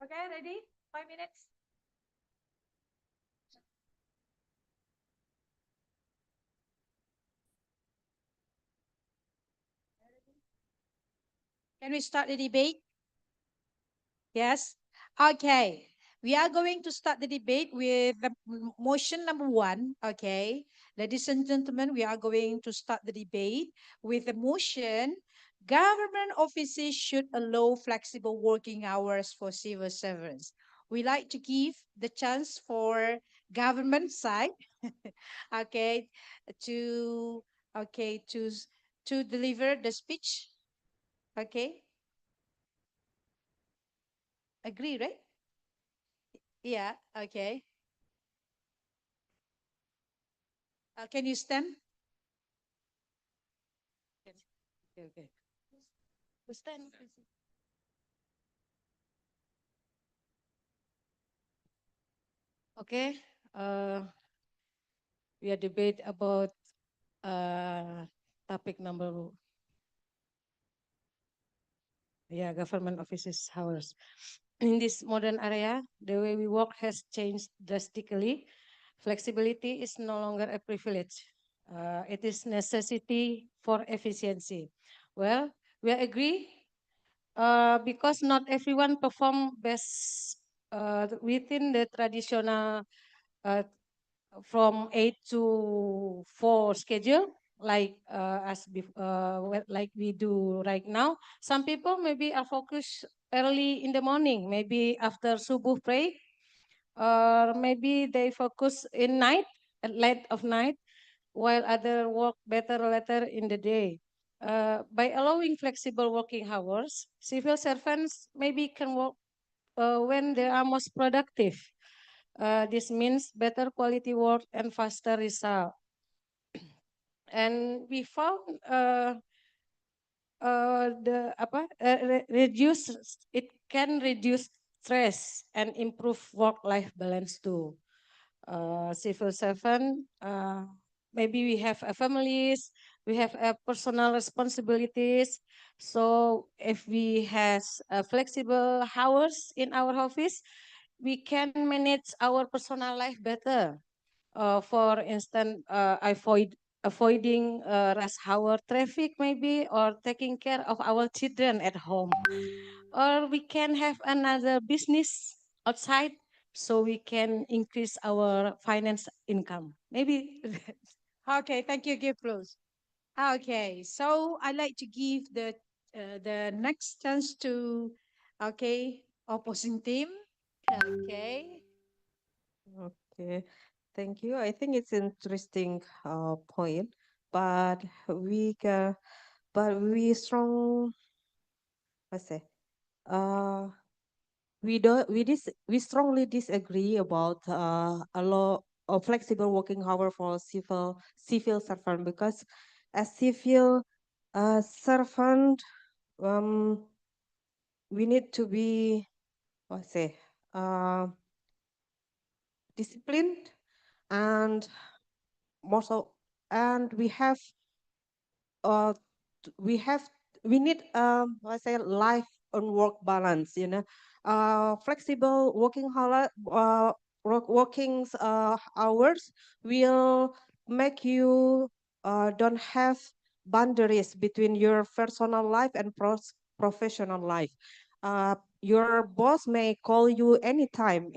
Okay, ready? 5 minutes. Can we start the debate? Yes. Okay. We are going to start the debate with the motion number one. Okay. Ladies and gentlemen, we are going to start the debate with the motion government offices should allow flexible working hours for civil servants. We like to give the chance for government side, okay, to okay to deliver the speech. Okay, agree, right? Yeah, okay. Can you stand? Okay, okay. Stand. Okay. Uh, we are debate about topic number, yeah, government offices hours. In this modern area, the way we work has changed drastically. Flexibility is no longer a privilege. It is necessity for efficiency. Well, we agree because not everyone perform best within the traditional uh, from 8 to 4 schedule like like we do right now. Some people maybe are focused early in the morning, maybe after subuh pray, or maybe they focus in night, at late of night, while other work better later in the day. By allowing flexible working hours, civil servants maybe can work when they are most productive. This means better quality work and faster result. And we found reduce, it can reduce stress and improve work-life balance too. Civil servant, maybe we have families, We have personal responsibilities. So if we has flexible hours in our office, we can manage our personal life better. For instance, avoiding rush hour traffic maybe, or taking care of our children at home, or we can have another business outside so we can increase our finance income maybe. Okay, thank you, Give Plus. Okay, so I like to give the next chance to opposing team. Okay. Okay, thank you. I think it's interesting point, but we strong, I say, uh, we strongly disagree about a law of flexible working hour for civil servant, because as civil servant, um, we need to be, what I say, uh, disciplined, and more so, and uh we have we need I say life and work balance, flexible working hours will make you don't have boundaries between your personal life and professional life. Your boss may call you anytime,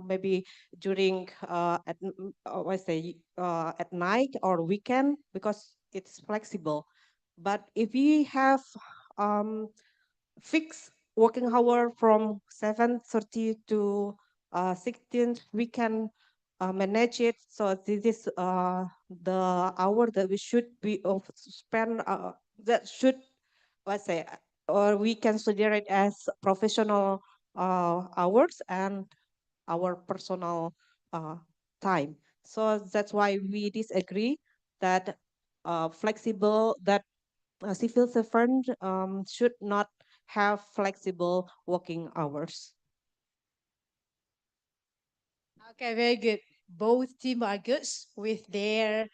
maybe during I say at night or weekend, because it's flexible. But if we have um, fixed working hour from 7:30 to 16, we can manage it. So this is the hour that we should be of spend, that should, let's say, or we consider it as professional hours and our personal uh, time. So that's why we disagree that flexible that civil servant should not have flexible working hours. Okay, very good. Both team are good with their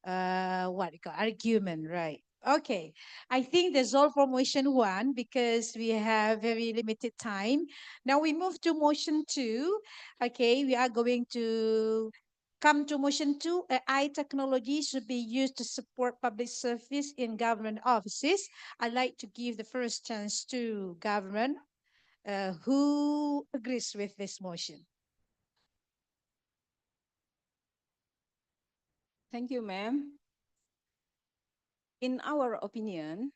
what you call argument, right? Okay, I think that's all for motion one because we have very limited time. Now we move to motion two. Okay, we are going to come to motion two. AI technology should be used to support public service in government offices. I'd like to give the first chance to government who agrees with this motion. Thank you, ma'am. In our opinion,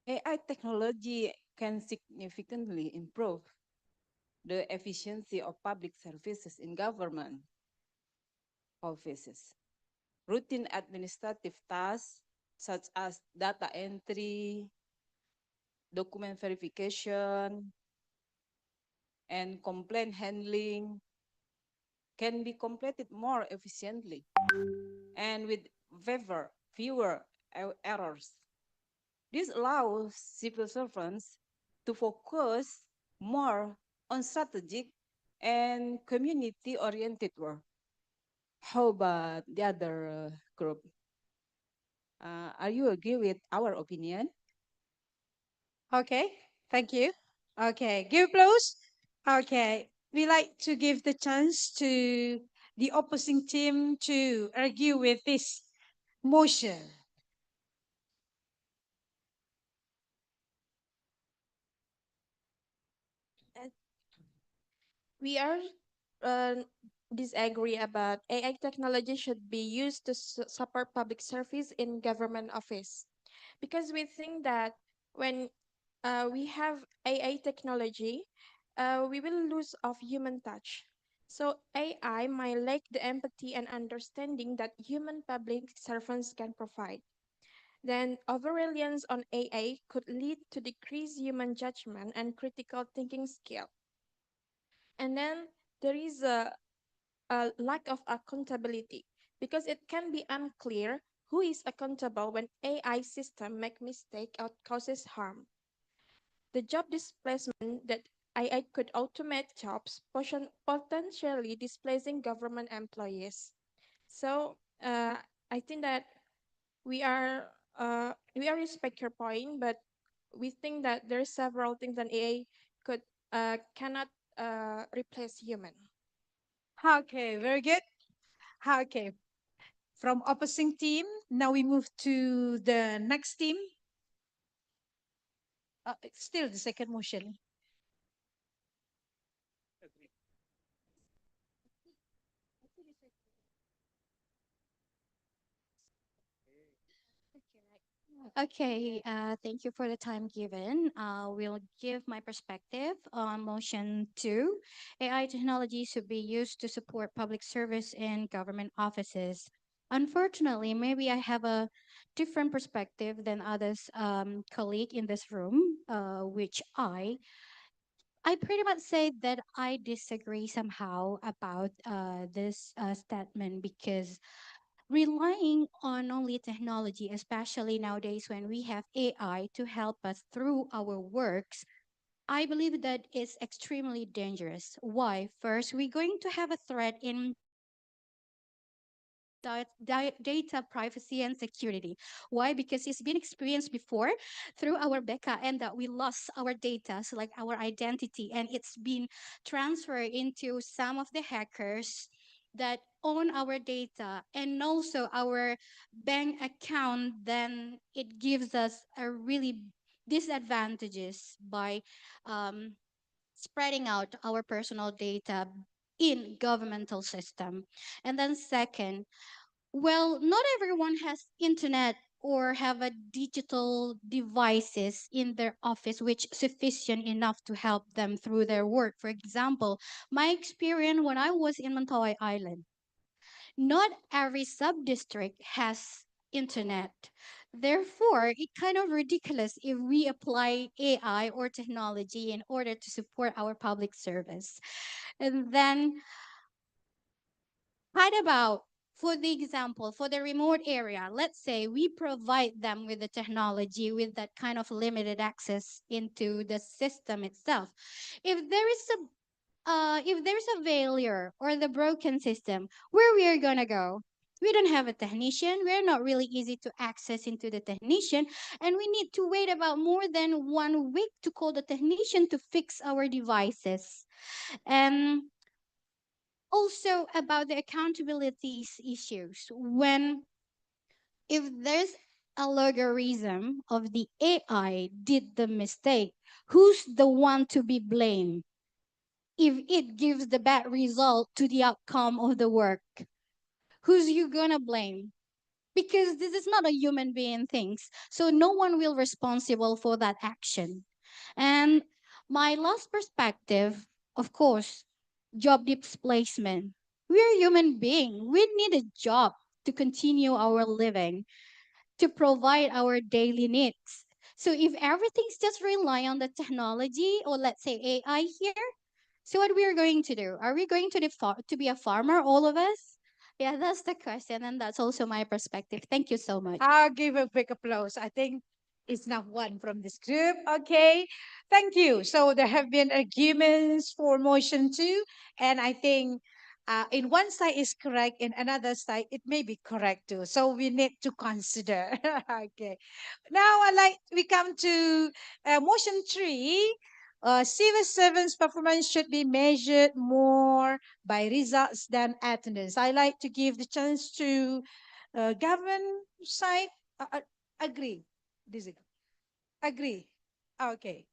AI technology can significantly improve the efficiency of public services in government offices. Routine administrative tasks such as data entry, document verification, and complaint handling can be completed more efficiently and with fewer errors. This allows civil servants to focus more on strategic and community-oriented work. How about the other group? Are you agree with our opinion? Okay, thank you. Okay, give applause. Okay, we like to give the chance to the opposing team to argue with this motion. Uh, We are uh, disagree about AI technology should be used to support public service in government office because we think that when we have AI technology, we will lose of human touch. So AI might lack the empathy and understanding that human public servants can provide. Then over-reliance on AI could lead to decreased human judgment and critical thinking skill. And then there is a lack of accountability because it can be unclear who is accountable when AI system make mistake or causes harm. The job displacement that AI could automate jobs, potentially displacing government employees. So I think that We are respect your point, but we think that there's several things that AI could cannot replace human. Okay, very good. Okay, from opposing team, now we move to the next team. It's still the second motion. Okay, thank you for the time given. We'll give my perspective on motion two. AI technology should be used to support public service in government offices. Unfortunately, maybe I have a different perspective than others colleague in this room, which I pretty much say that I disagree somehow about this statement because relying on only technology, especially nowadays when we have AI to help us through our works, I believe that is extremely dangerous. Why? First, we're going to have a threat in data privacy and security. Why? Because it's been experienced before through our Becca and that we lost our data, so like our identity, and it's been transferred into some of the hackers that own our data and also our bank account. Then it gives us a really disadvantages by um, spreading out our personal data in governmental system. And then second, well, not everyone has internet or have a digital devices in their office which sufficient enough to help them through their work. For example, my experience when I was in Mentawai Island, not every sub-district has internet. Therefore, it kind of ridiculous if we apply AI or technology in order to support our public service. And then what about, for the example, for the remote area, let's say we provide them with the technology with that kind of limited access into the system itself. If there is a if there's a failure or the broken system, where we are gonna go? We don't have a technician. We're not really easy to access into the technician, and we need to wait about more than 1 week to call the technician to fix our devices. And also about the accountability issues. When if there's a logarithm of the AI did the mistake, who's the one to be blamed if it gives the bad result to the outcome of the work? Who's you gonna blame? Because this is not a human being things, so no one will responsible for that action. And my last perspective, of course, job displacement. We're human being, we need a job to continue our living, to provide our daily needs. So if everything's just rely on the technology or let's say AI here, so what we are going to do? Are we going to to be a farmer, all of us? Yeah, that's the question, and that's also my perspective. Thank you so much. I'll give a big applause. I think it's not one from this group. Okay, thank you. So there have been arguments for motion two, and I think in one side is correct, in another side it may be correct too. So we need to consider. Okay. Now I like we come to motion three. Civil servants' performance should be measured more by results than attendance. I like to give the chance to government side. Agree, disagree. Agree. Okay.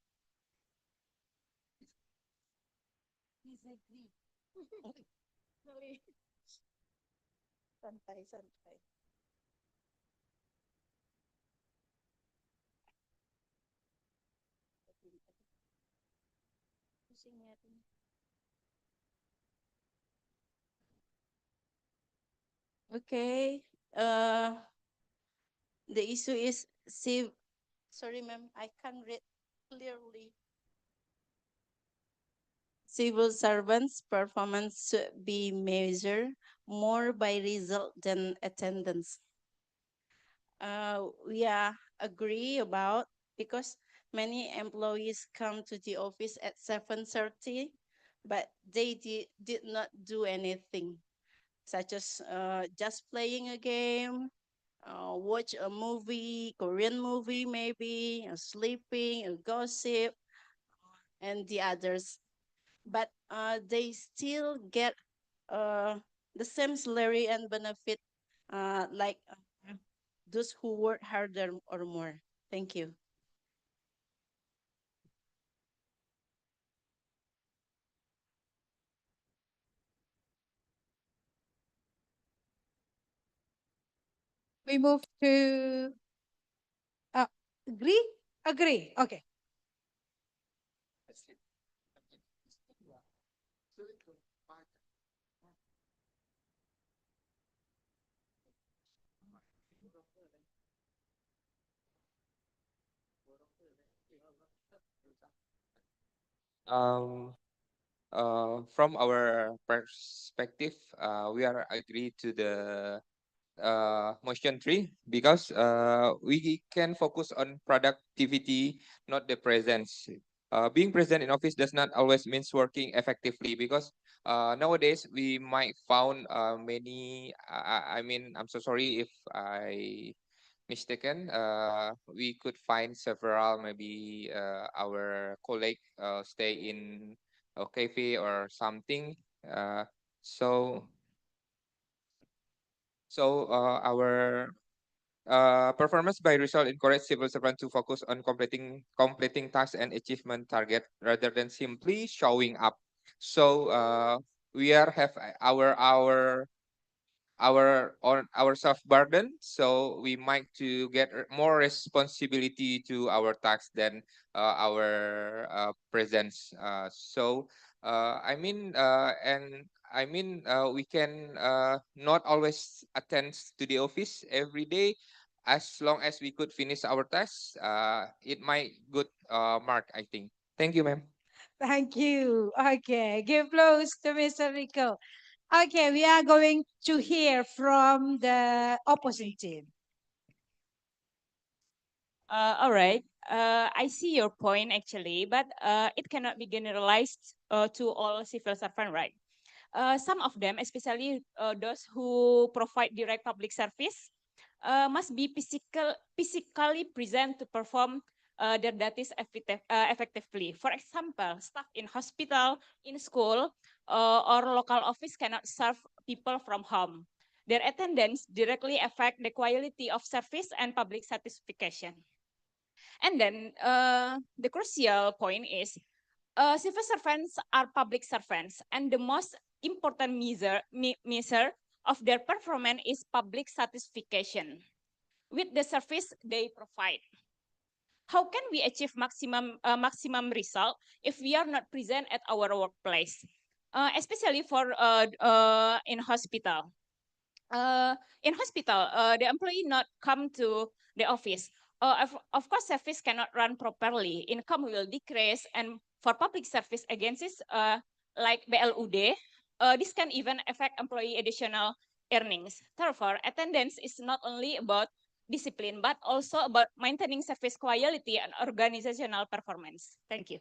Disagree. Sorry. Santai, santai. Okay. The issue is sorry ma'am, I can't read clearly. Civil servants' performance should be measured more by result than attendance. We are agree about because many employees come to the office at 7:30, but they did not do anything, such as just playing a game, watch a movie, Korean movie maybe, sleeping, gossip, and the others. But they still get uh, the same salary and benefit like those who work harder or more. Thank you. We move to agree? Agree. Okay. Um, from our perspective, we are agree to the motion three because we can focus on productivity, not the presence. Being present in office does not always means working effectively because nowadays we might found many. I mean, I'm so sorry if I mistaken. We could find several maybe our colleague stay in a cafe or something. Uh, so our performance by result encourage civil servants to focus on completing tasks and achievement target rather than simply showing up. So we are have our on our self burden, so we might to get more responsibility to our tasks than our presence. We can not always attend to the office every day. As long as we could finish our tasks, it might good mark, I think. Thank you, ma'am. Thank you. Okay. Give applause to Mr. Rico. Okay, we are going to hear from the opposite team. All right. I see your point actually, but it cannot be generalized to all civil servant, right? Some of them, especially those who provide direct public service, must be physically present to perform their duties effectively. For example, staff in hospital, in school, or local office cannot serve people from home. Their attendance directly affect the quality of service and public satisfaction. And then the crucial point is civil servants are public servants, and the most important measure of their performance is public satisfaction with the service they provide. How can we achieve maximum result if we are not present at our workplace, especially for in hospital? In hospital, the employee not come to the office. Of course, service cannot run properly. Income will decrease, and for public service agencies like BLUD, this can even affect employee additional earnings. Therefore, attendance is not only about discipline, but also about maintaining service quality and organizational performance. Thank you.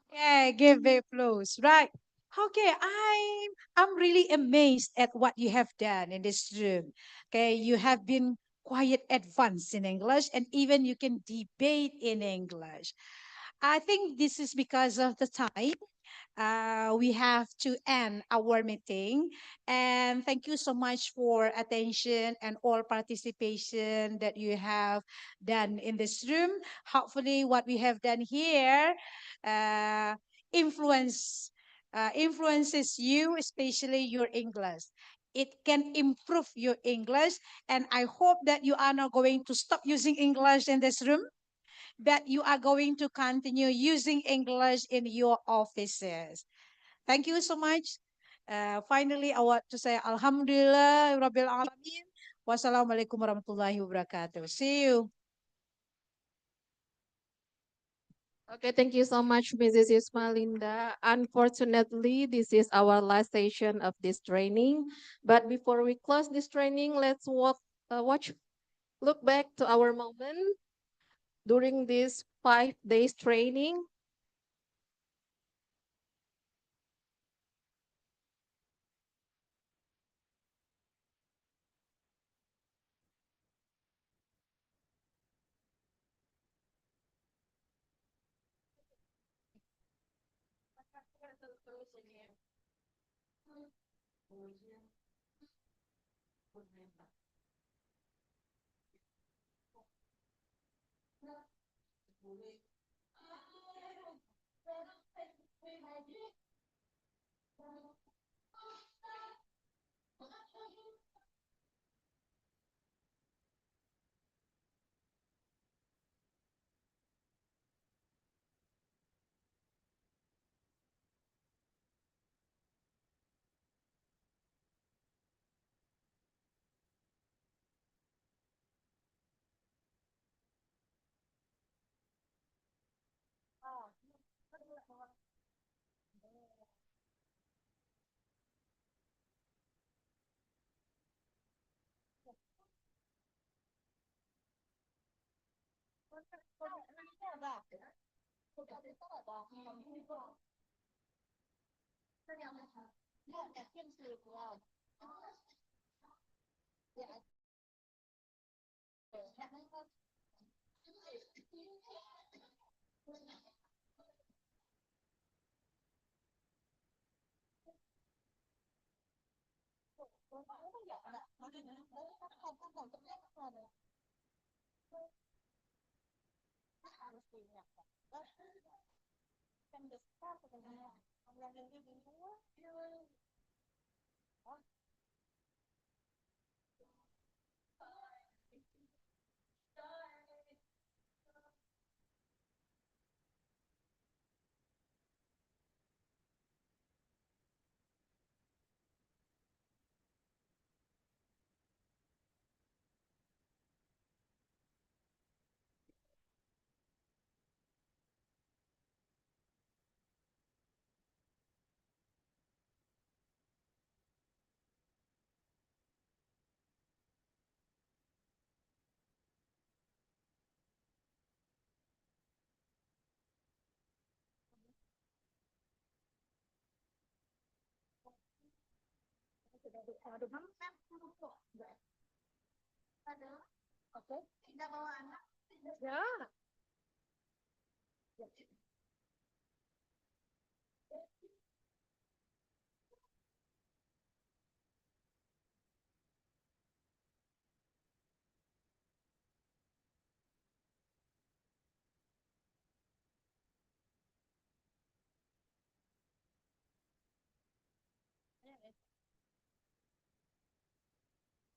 Okay, give the applause. Right. Okay, I'm really amazed at what you have done in this room. Okay, you have been quite advanced in English and even you can debate in English. I think this is because of the time we have to end our meeting. And thank you so much for attention and all participation that you have done in this room. Hopefully, what we have done here uh, influence influences you, especially your English. It can improve your English, and I hope that you are not going to stop using English in this room, that you are going to continue using English in your offices. Thank you so much. Finally, I want to say Alhamdulillah Rabbil Alamin. Wassalamualaikum warahmatullahi wabarakatuh. See you. Okay, thank you so much, Mrs. Ismalinda. Unfortunately, this is our last session of this training. But before we close this training, let's look back to our moment during this 5 days training.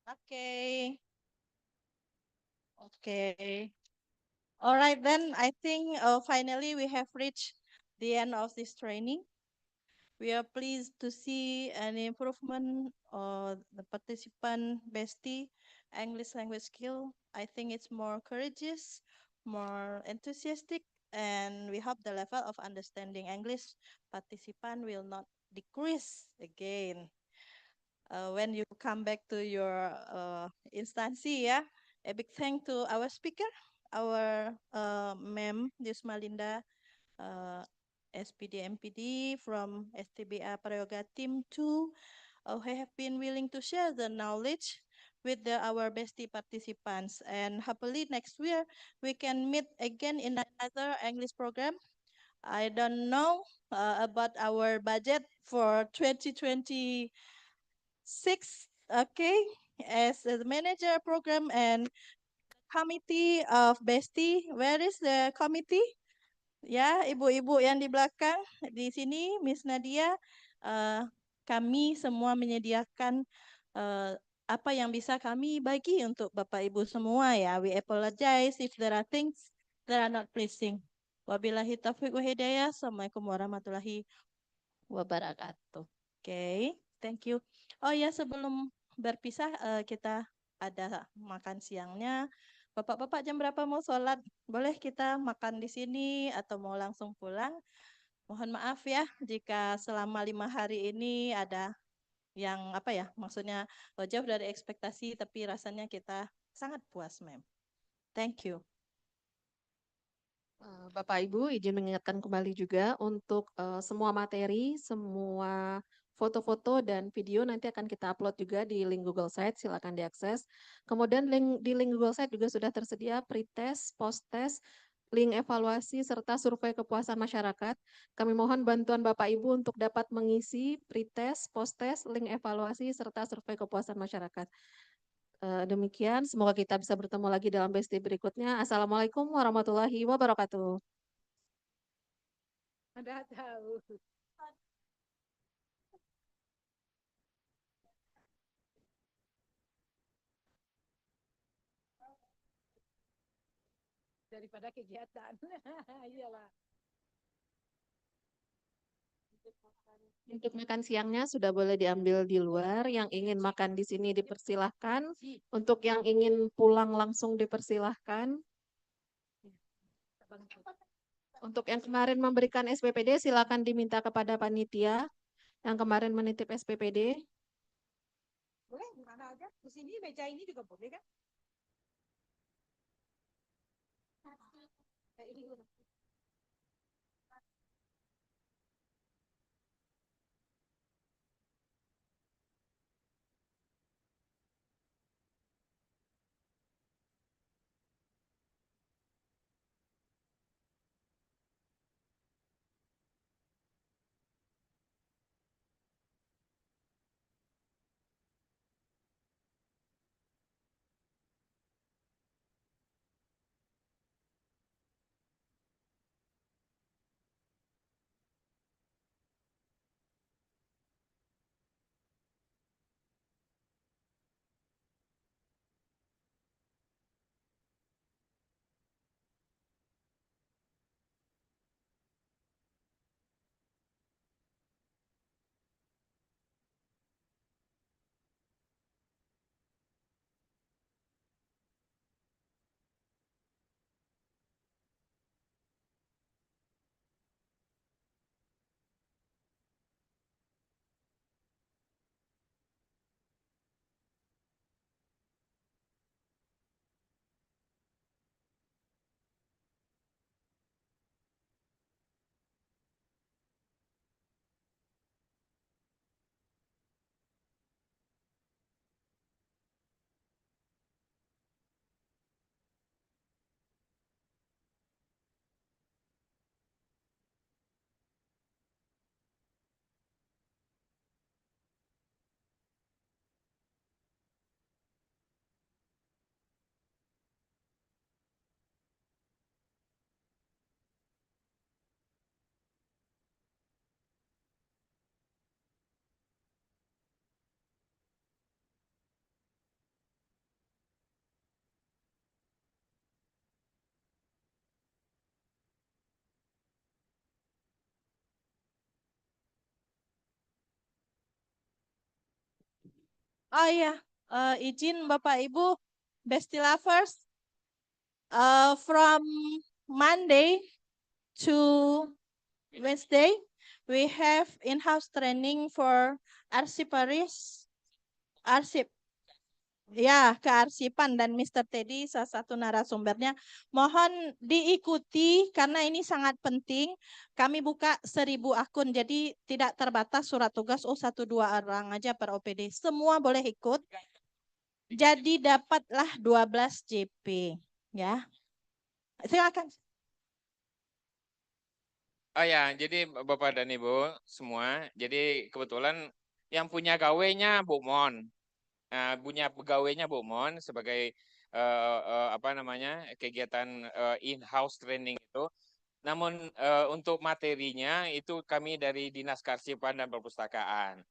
Okay. Okay. All right, then I think finally we have reached the end of this training. We are pleased to see an improvement of the participant bestie English language skill. I think it's more courageous, more enthusiastic, and we hope the level of understanding English participant will not decrease again. When you come back to your instancy, yeah. A big thank to our speaker, our ma'am, Yusma Linda, uh, SPD MPD from STBA Prayoga Team 2, who have been willing to share the knowledge with our bestie participants. And happily next year, we can meet again in another English program. I don't know about our budget for 2026, okay, as the manager program and committee of bestie. Where is the committee? Ya, ibu-ibu yang di belakang, di sini Miss Nadia, kami semua menyediakan apa yang bisa kami bagi untuk Bapak Ibu semua ya. We apologize if there are things that are not pleasing. Wabillahi taufiq wa hidayah. Assalamualaikum warahmatullahi wabarakatuh. Oke, thank you. Oh ya, sebelum berpisah kita ada makan siangnya. Bapak-bapak jam berapa mau sholat? Boleh kita makan di sini atau mau langsung pulang? Mohon maaf ya jika selama 5 hari ini ada yang apa ya, maksudnya jauh dari ekspektasi tapi rasanya kita sangat puas, ma'am. Thank you. Bapak Ibu, izin mengingatkan kembali juga untuk semua materi, semua foto-foto dan video nanti akan kita upload juga di link Google Site, silakan diakses. Kemudian di link Google Site juga sudah tersedia pretest, post-test, link evaluasi serta survei kepuasan masyarakat. Kami mohon bantuan Bapak Ibu untuk dapat mengisi pretest, post-test, link evaluasi serta survei kepuasan masyarakat. Demikian, semoga kita bisa bertemu lagi dalam BESTiE berikutnya. Assalamualaikum warahmatullahi wabarakatuh. Ada tahu. Daripada kegiatan. Iyalah. Untuk makan siangnya sudah boleh diambil di luar. Yang ingin makan di sini dipersilahkan. Untuk yang ingin pulang langsung dipersilahkan. Untuk yang kemarin memberikan SPPD silakan diminta kepada panitia yang kemarin menitip SPPD. Boleh di mana aja. Di sini meja ini juga boleh kan? Ini Oh iya, izin Bapak Ibu, Bestie Lovers, from Monday to Wednesday, we have in-house training for arsiparis, arsip. Ya, kearsipan dan Mr. Teddy salah satu narasumbernya. Mohon diikuti karena ini sangat penting. Kami buka 1.000 akun, jadi tidak terbatas surat tugas. Oh, 1-2 orang aja per OPD. Semua boleh ikut. Jadi dapatlah 12 JP. Ya, silakan. Oh ya, jadi Bapak dan Ibu semua, jadi kebetulan yang punya gawainya Bu Mon. Punya pegawainya Bu Mon sebagai apa namanya kegiatan in-house training itu. Namun untuk materinya itu kami dari Dinas Kearsipan dan Perpustakaan.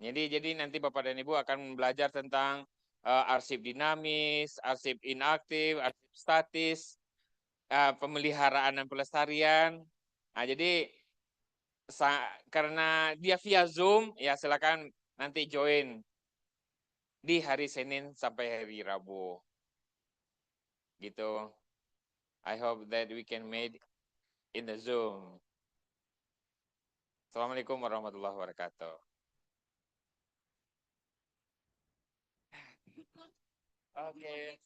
Jadi nanti Bapak dan Ibu akan belajar tentang arsip dinamis, arsip inaktif, arsip statis, pemeliharaan dan pelestarian. Nah, jadi karena dia via Zoom, ya silakan nanti join di hari Senin sampai hari Rabu. Gitu. I hope that we can meet in the Zoom. Assalamualaikum warahmatullahi wabarakatuh. Oke.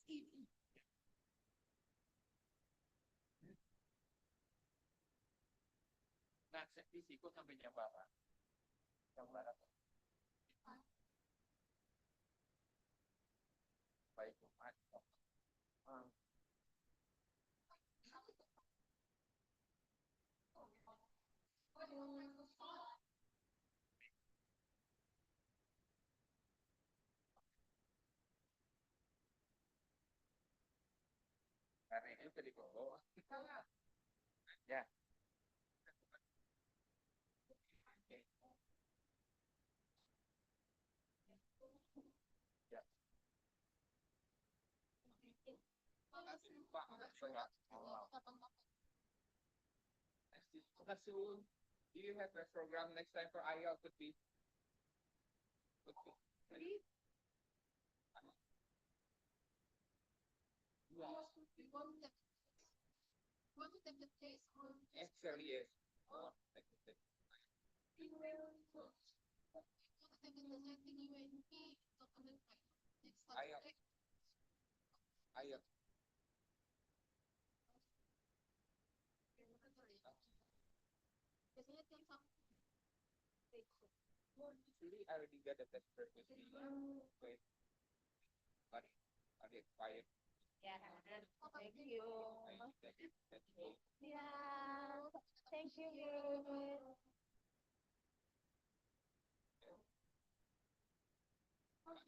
Nah, fisiko sampai jam berapa? Jam berapa? Baik, Jumat. Hari itu tadi bawa. Ya. Ya. Soon. Do you have a program next time for IELTS? Could be. Could be. Actually, yes. Oh, IELTS. IELTS. Actually, I already got a test previously. Wait, but are they expired? Yeah. Thank you. Thank you. Yeah. Thank you.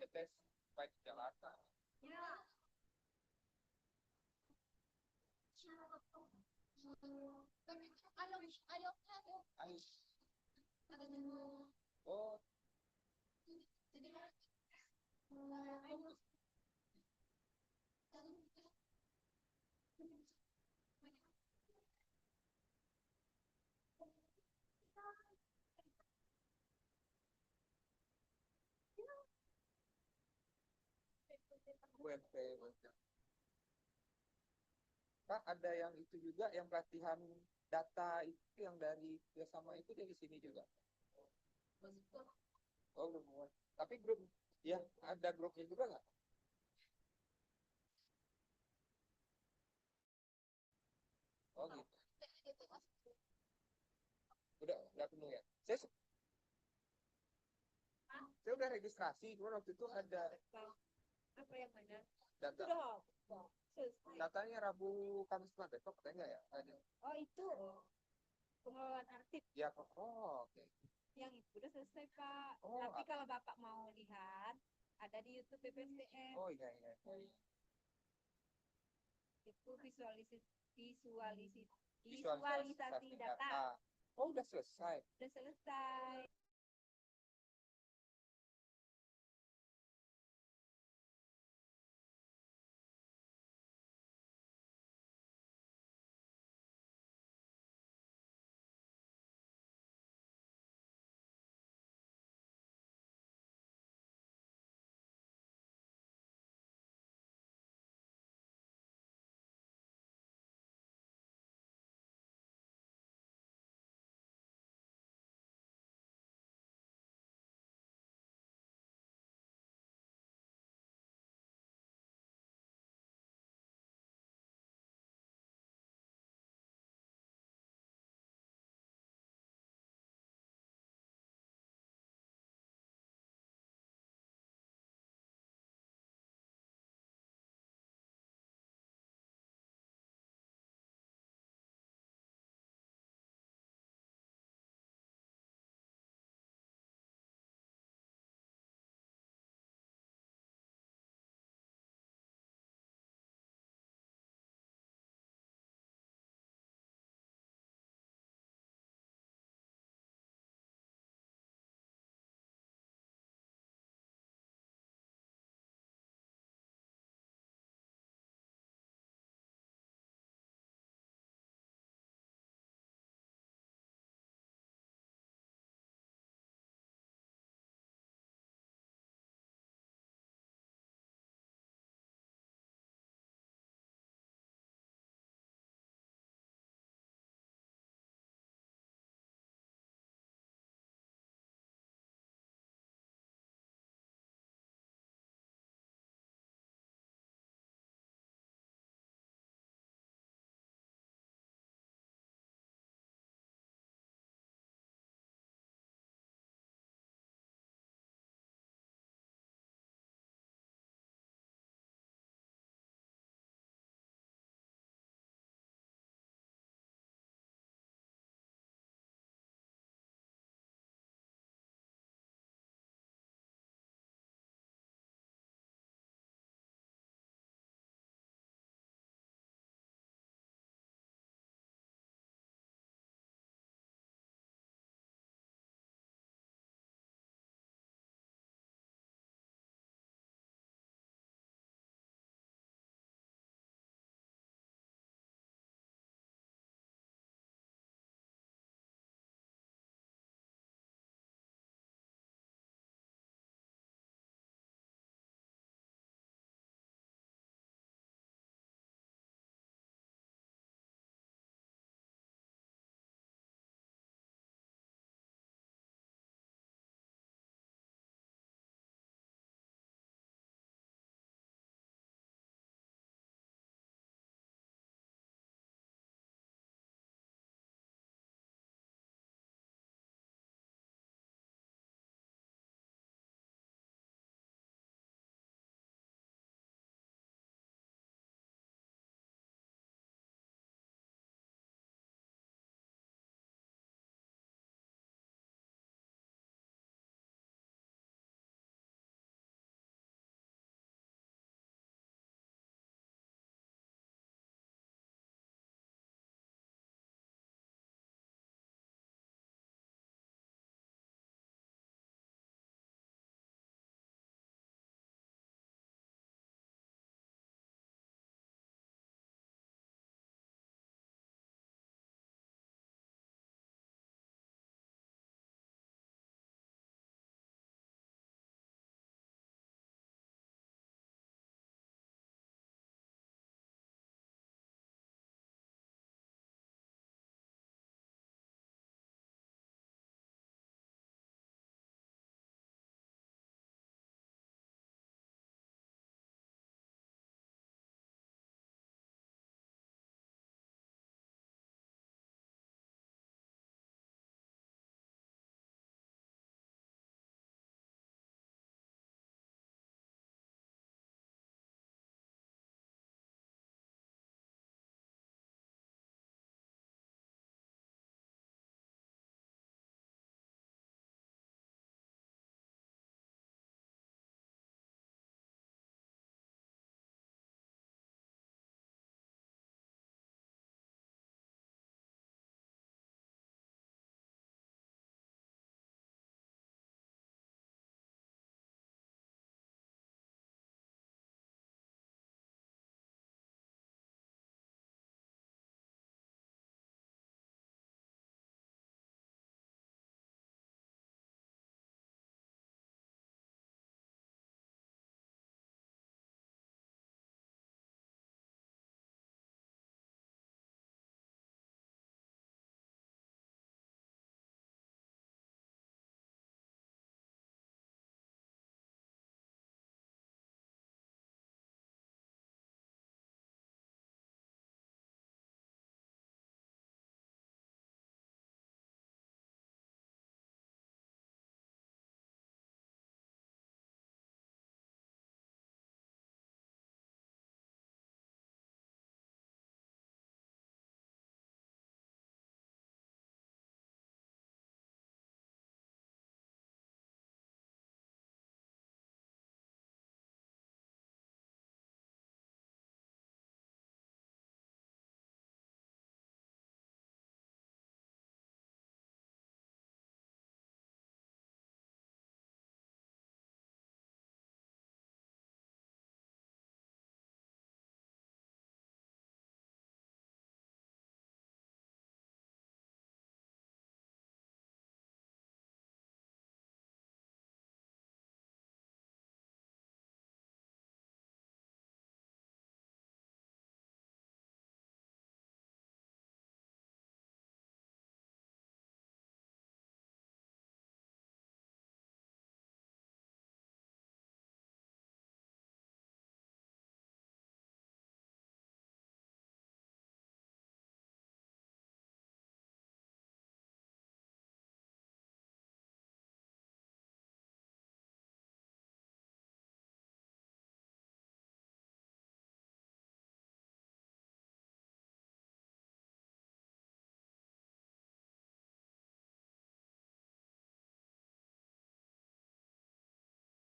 The test by Jakarta. Yeah. Oh, UMP. Kak, ada yang itu juga, yang pelatihan data itu yang dari sama itu dari sini juga. Oh, belum. Tapi grup, ya ada grupnya juga nggak? Oh gitu. Udah penuh ya. Saya udah registrasi, cuma waktu itu ada Apa yang mana? data. Sudah. Selesai. Datanya Rabu Kamis kemarin, besok katanya ya? Ada. Oh itu pengelolaan arsip. Ya, oh oke. Yang itu udah selesai Pak. Oh, Tapi kalau Bapak mau lihat, ada di YouTube BPSDM. Oh iya iya. Itu visualisasi data. Oh udah selesai. Udah selesai.